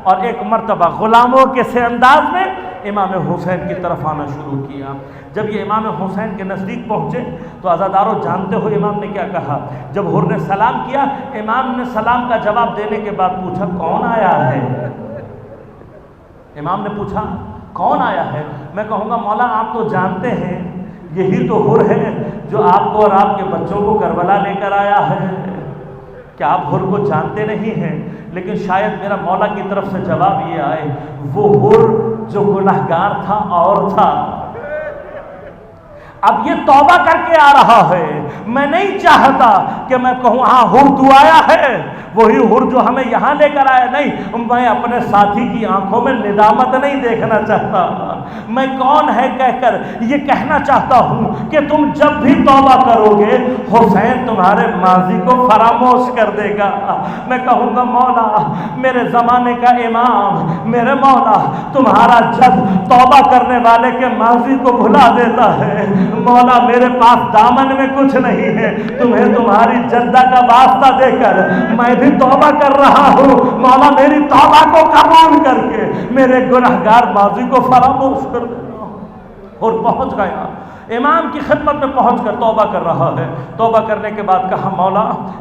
اور ایک مرتبہ غلاموں کے سے انداز میں امام حسین کی طرف آنا شروع کیا۔ جب یہ امام حسین کے نزدیک پہنچے تو عزاداروں جانتے ہو امام نے کیا کہا؟ جب حر نے سلام کیا، امام نے سلام کا جواب دینے کے بعد پوچھا کون آیا ہے؟ امام نے پوچھا کون آیا ہے؟ میں کہوں گا مولا آپ تو جانتے ہیں یہی تو حر ہے جو آپ کو اور آپ کے بچوں کو کربلا لے کر آیا ہے۔ کیا آپ حر کو جانتے نہیں ہیں؟ لیکن شاید میرا مولا کی طرف سے جواب یہ آئے، وہ حر جو گنہگار تھا اور تھا، اب یہ توبہ کر کے آ رہا ہے۔ میں نہیں چاہتا کہ میں کہوں ہاں حر تو آیا ہے، وہی حر جو ہمیں یہاں لے کر آیا، نہیں، میں اپنے ساتھی کی آنکھوں میں ندامت نہیں دیکھنا چاہتا، میں کون ہے کہہ کر یہ کہنا چاہتا ہوں کہ تم جب بھی توبہ کرو گے حسین تمہارے ماضی کو فراموش کر دے گا۔ میں کہوں گا مولا میرے زمانے کا امام، میرے مولا تمہارا جب توبہ کرنے والے کے ماضی کو بھلا دیتا ہے، مولا میرے پاس دامن میں کچھ نہیں ہے، تمہیں تمہاری جدہ کا واسطہ دے کر میں بھی توبہ کر رہا ہوں، مولا میری توبہ کو قبول کر کے میرے گنہگار ماضی کو فراموش کر دینا۔ اور پہنچ گیا امام کی خدمت میں، پہنچ کر توبہ کر رہا ہے۔ توبہ کرنے کے بعد کہا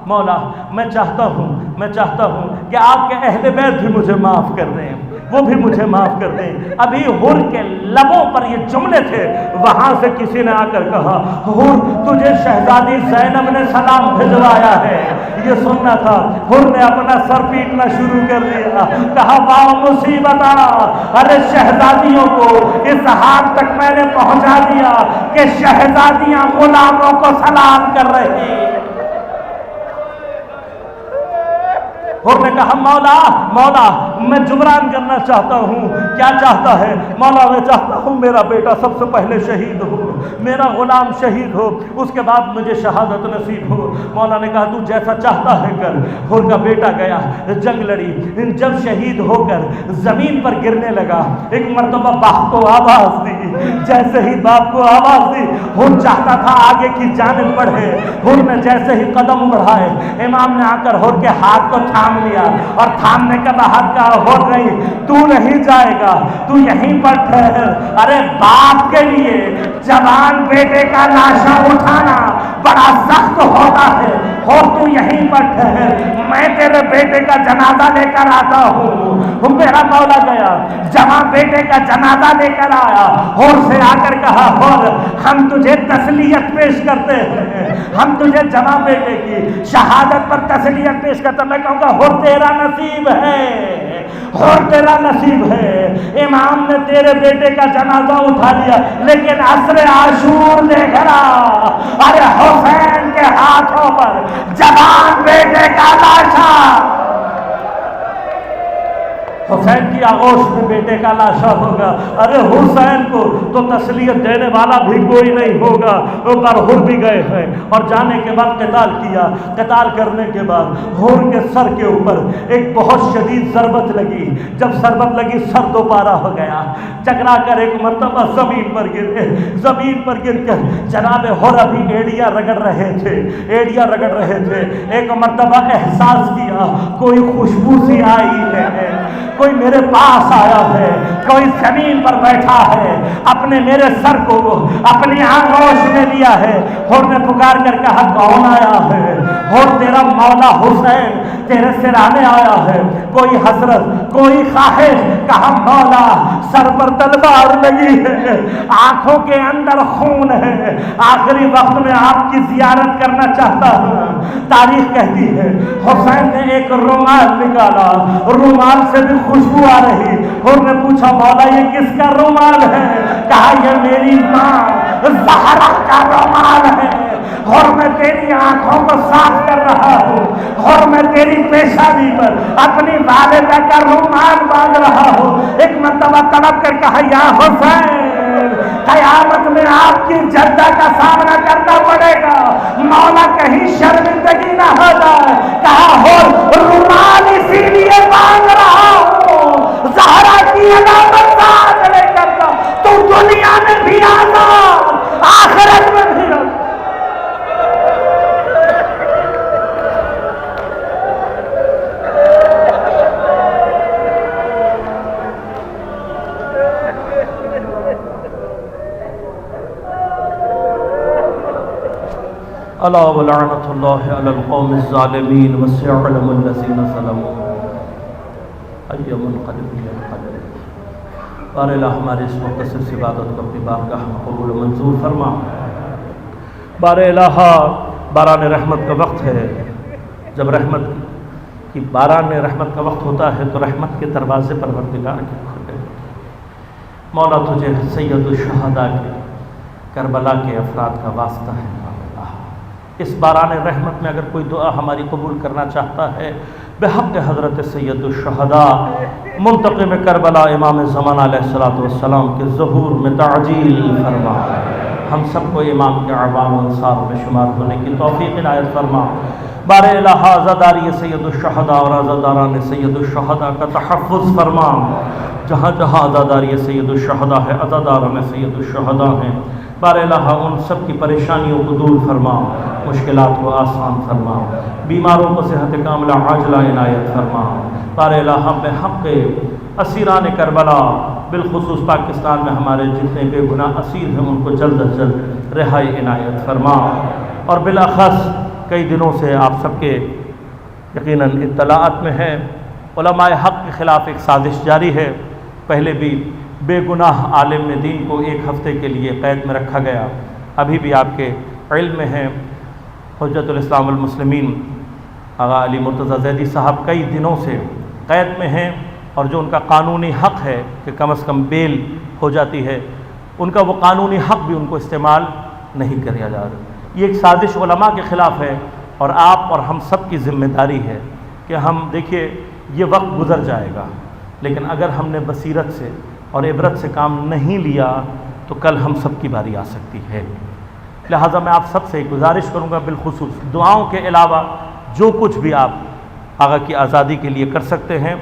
مولا میں چاہتا ہوں کہ آپ کے اہل بیت بھی مجھے معاف کر دیں، وہ بھی مجھے معاف کر دیں۔ ابھی حر کے لبوں پر یہ جملے تھے، وہاں سے کسی نے آ کر کہا حر تجھے شہزادی زینب نے سلام بھجوایا ہے۔ یہ سننا تھا، حر نے اپنا سر پیٹنا شروع کر دیا، کہا واہ مصیبت، ارے شہزادیوں کو اس حال تک میں نے پہنچا دیا کہ شہزادیاں غلاموں کو سلام کر رہی۔ حر نے کہا مولا میں جبران کرنا چاہتا ہوں۔ کیا چاہتا ہے؟ مولا میں چاہتا ہوں میرا بیٹا سب سے پہلے شہید ہو، میرا غلام شہید ہو، اس کے بعد مجھے شہادت نصیب ہو۔ مولا نے کہا تو جیسا چاہتا ہے کر۔ حر کا بیٹا گیا، جنگ لڑی، جب شہید ہو کر زمین پر گرنے لگا، ایک مرتبہ باپ کو آواز دی، جیسے ہی باپ کو آواز دی حر چاہتا تھا آگے کی جانب بڑھے، حر نے جیسے ہی قدم بڑھائے امام نے آ کر حر کے ہاتھ کو تھام لیا اور تھامنے کا بعد کہا حر نہیں، تو نہیں جائے گا، تو یہیں پر ٹھہر۔ ارے باپ کے لیے جوان بیٹے کا لاشا اٹھانا بڑا سخت ہوتا ہے، اور تو یہیں پر ٹھہر، میں تیرے بیٹے کا جنازہ لے کر آتا ہوں۔ میرا مولا گیا، جوان بیٹے کا جنازہ لے کر آیا، اور سے آ کر کہا اور ہم تجھے تسلیت پیش کرتے ہیں، ہم تجھے جوان بیٹے کی شہادت پر تسلیت پیش کرتے ہیں۔ میں کہوں گا اور تیرا نصیب ہے، اور تیرا نصیب ہے، امام نے تیرے بیٹے کا جنازہ اٹھا لیا، لیکن عصر عاشور دیکھ رہا، ارے حسین کے ہاتھوں پر جوان بیٹے کا لاشا، حسین کی آغوش میں بیٹے کا لاشا ہوگا۔ ارے حسین کو تو تسلیت دینے والا بھی کوئی نہیں ہوگا، پر ہر بھی گئے ہیں اور جانے کے بعد قتال کیا۔ قتال کرنے کے بعد ہر کے سر کے اوپر ایک بہت شدید ضربت لگی، جب ضربت لگی سر دوبارہ ہو گیا، چکرا کر ایک مرتبہ زمین پر گرے، زمین پر گر کر جناب ہر ابھی ایڑیاں رگڑ رہے تھے، ایڑیاں رگڑ رہے تھے، ایک مرتبہ احساس کیا کوئی خوشبو سی آئی ہے، کوئی میرے پاس آیا ہے، کوئی زمین پر بیٹھا ہے، اپنے میرے سر کو اپنی آغوش میں لیا ہے۔ اور نے پکار کر کہا کون آیا ہے؟ اور تیرا مولا حسین تیرے سرانے آیا ہے۔ کوئی حسرت، کوئی خواہش، کہا مولا سر پر تلوار لگی ہے، آنکھوں کے اندر خون ہے، آخری وقت میں آپ کی زیارت کرنا چاہتا ہوں۔ تاریخ کہتی ہے حسین نے ایک رومال نکالا، رومال سے بھی خوشبو آ رہی، اور نے پوچھا مولا یہ کس کا رومال ہے؟ کہا یہ میری ماں زہرا کا رومال ہے، اور میں تیری آنکھوں کو صاف کر رہا ہوں، اور میں تیری پیشانی پر اپنی والدہ کا رومال باندھ رہا ہوں۔ ایک مرتبہ تڑپ کر کہا یا حسین قیامت میں آپ کی جدہ کا سامنا کرنا پڑے گا، مولا کہیں شرمندگی نہ ہو جائے۔ کہا ہو رومال اسی لیے باندھ رہا ہوں، زہرا کی علامت ساتھ لے کر تو دنیا میں بھی آزاد، آخرت میں بھی آزاد۔ الا ولعنۃ اللہ علی القوم الظالمین وسيعلم الذین ظلموا ای منقلب ینقلب۔ اور الہ ہمارے اس مقدس عبادت کو اپنی بارگاہ میں قبول و منظور فرما۔ بار الہ باران رحمت کا وقت ہے، جب رحمت کی باران رحمت کا وقت ہوتا ہے تو رحمت کے دروازے پروردگار کے کھلتے ہیں۔ مولا تجھے سید الشہداء کے کربلا کے افراد کا واسطہ ہے، اس باران رحمت میں اگر کوئی دعا ہماری قبول کرنا چاہتا ہے بحق حضرت سید الشہداء منتقم کربلا امام زمان علیہ السلام کے ظہور میں تعجیل فرما، ہم سب کو امام کے عوام انصار میں شمار ہونے کی توفیق عنایت فرما۔ بار الہ عزاداری سید الشہداء اور عزاداران سید الشہداء کا تحفظ فرما، جہاں جہاں عزاداری سید الشہداء ہے، عزاداران سید الشہداء ہیں، بار الہ ان سب کی پریشانیوں کو دور فرما، مشکلات کو آسان فرما، بیماروں کو صحت کاملہ عاجلہ عنایت فرما۔ بار الہ بحق اسیران کربلا، بالخصوص پاکستان میں ہمارے جتنے بے گناہ اسیر ہیں ان کو جلد از جلد رہائی عنایت فرما۔ اور بالاخص کئی دنوں سے آپ سب کے یقیناً اطلاعات میں ہے علماء حق کے خلاف ایک سازش جاری ہے۔ پہلے بھی بے گناہ عالم دین کو ایک ہفتے کے لیے قید میں رکھا گیا، ابھی بھی آپ کے علم میں ہے حجت الاسلام والمسلمین آغا علی مرتضیٰ زیدی صاحب کئی دنوں سے قید میں ہیں، اور جو ان کا قانونی حق ہے کہ کم از کم بیل ہو جاتی ہے، ان کا وہ قانونی حق بھی ان کو استعمال نہیں کیا جا رہا۔ یہ ایک سازش علماء کے خلاف ہے، اور آپ اور ہم سب کی ذمہ داری ہے کہ ہم دیکھیے یہ وقت گزر جائے گا، لیکن اگر ہم نے بصیرت سے اور عبرت سے کام نہیں لیا تو کل ہم سب کی باری آ سکتی ہے۔ لہٰذا میں آپ سب سے گزارش کروں گا بالخصوص دعاؤں کے علاوہ جو کچھ بھی آپ آقا کی آزادی کے لیے کر سکتے ہیں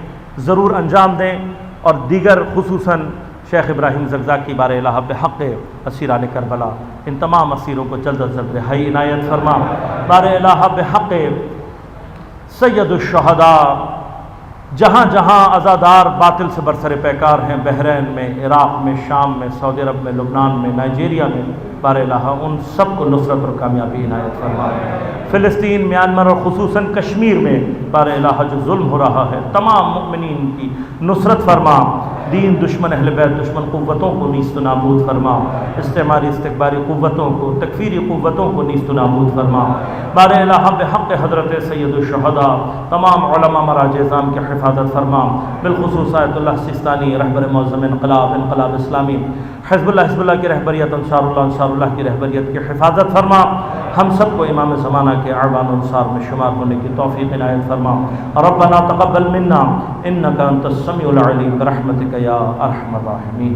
ضرور انجام دیں، اور دیگر خصوصاً شیخ ابراہیم زقزاقی بار الہ بحق اسیران کربلا ان تمام اسیروں کو جلد از جلد رہائی عنایت فرما۔ بار الہ بحق سید الشہداء جہاں جہاں عزادار باطل سے برسر پیکار ہیں، بحرین میں، عراق میں، شام میں، سعودی عرب میں، لبنان میں، نائجیریا میں، بار الہ ان سب کو نصرت اور کامیابی عنایت فرما۔ فلسطین، میانمار اور خصوصاً کشمیر میں بار الہ جو ظلم ہو رہا ہے، تمام مؤمنین کی نصرت فرما، دین دشمن اہل بیت دشمن قوتوں کو نیست و نابود فرما، استعماری استکباری قوتوں کو، تکفیری قوتوں کو نیست و نابود فرما۔ بار الہ بحق حضرت سید الشہداء تمام علماء مراجع اعظام کی حفاظت فرما، بالخصوص آیت اللہ سستانی رہبر معظم انقلاب اسلامی، حزب اللہ کی رہبریت، انصار اللہ کی رہبریت کی حفاظت فرما۔ ہم سب کو امام زمانہ کے اعوان انصار میں شمار ہونے کی توفیق عنایت فرما۔ ربنا تقبل منا انک انت السمیع العلیم برحمتک یا ارحم الراحمین۔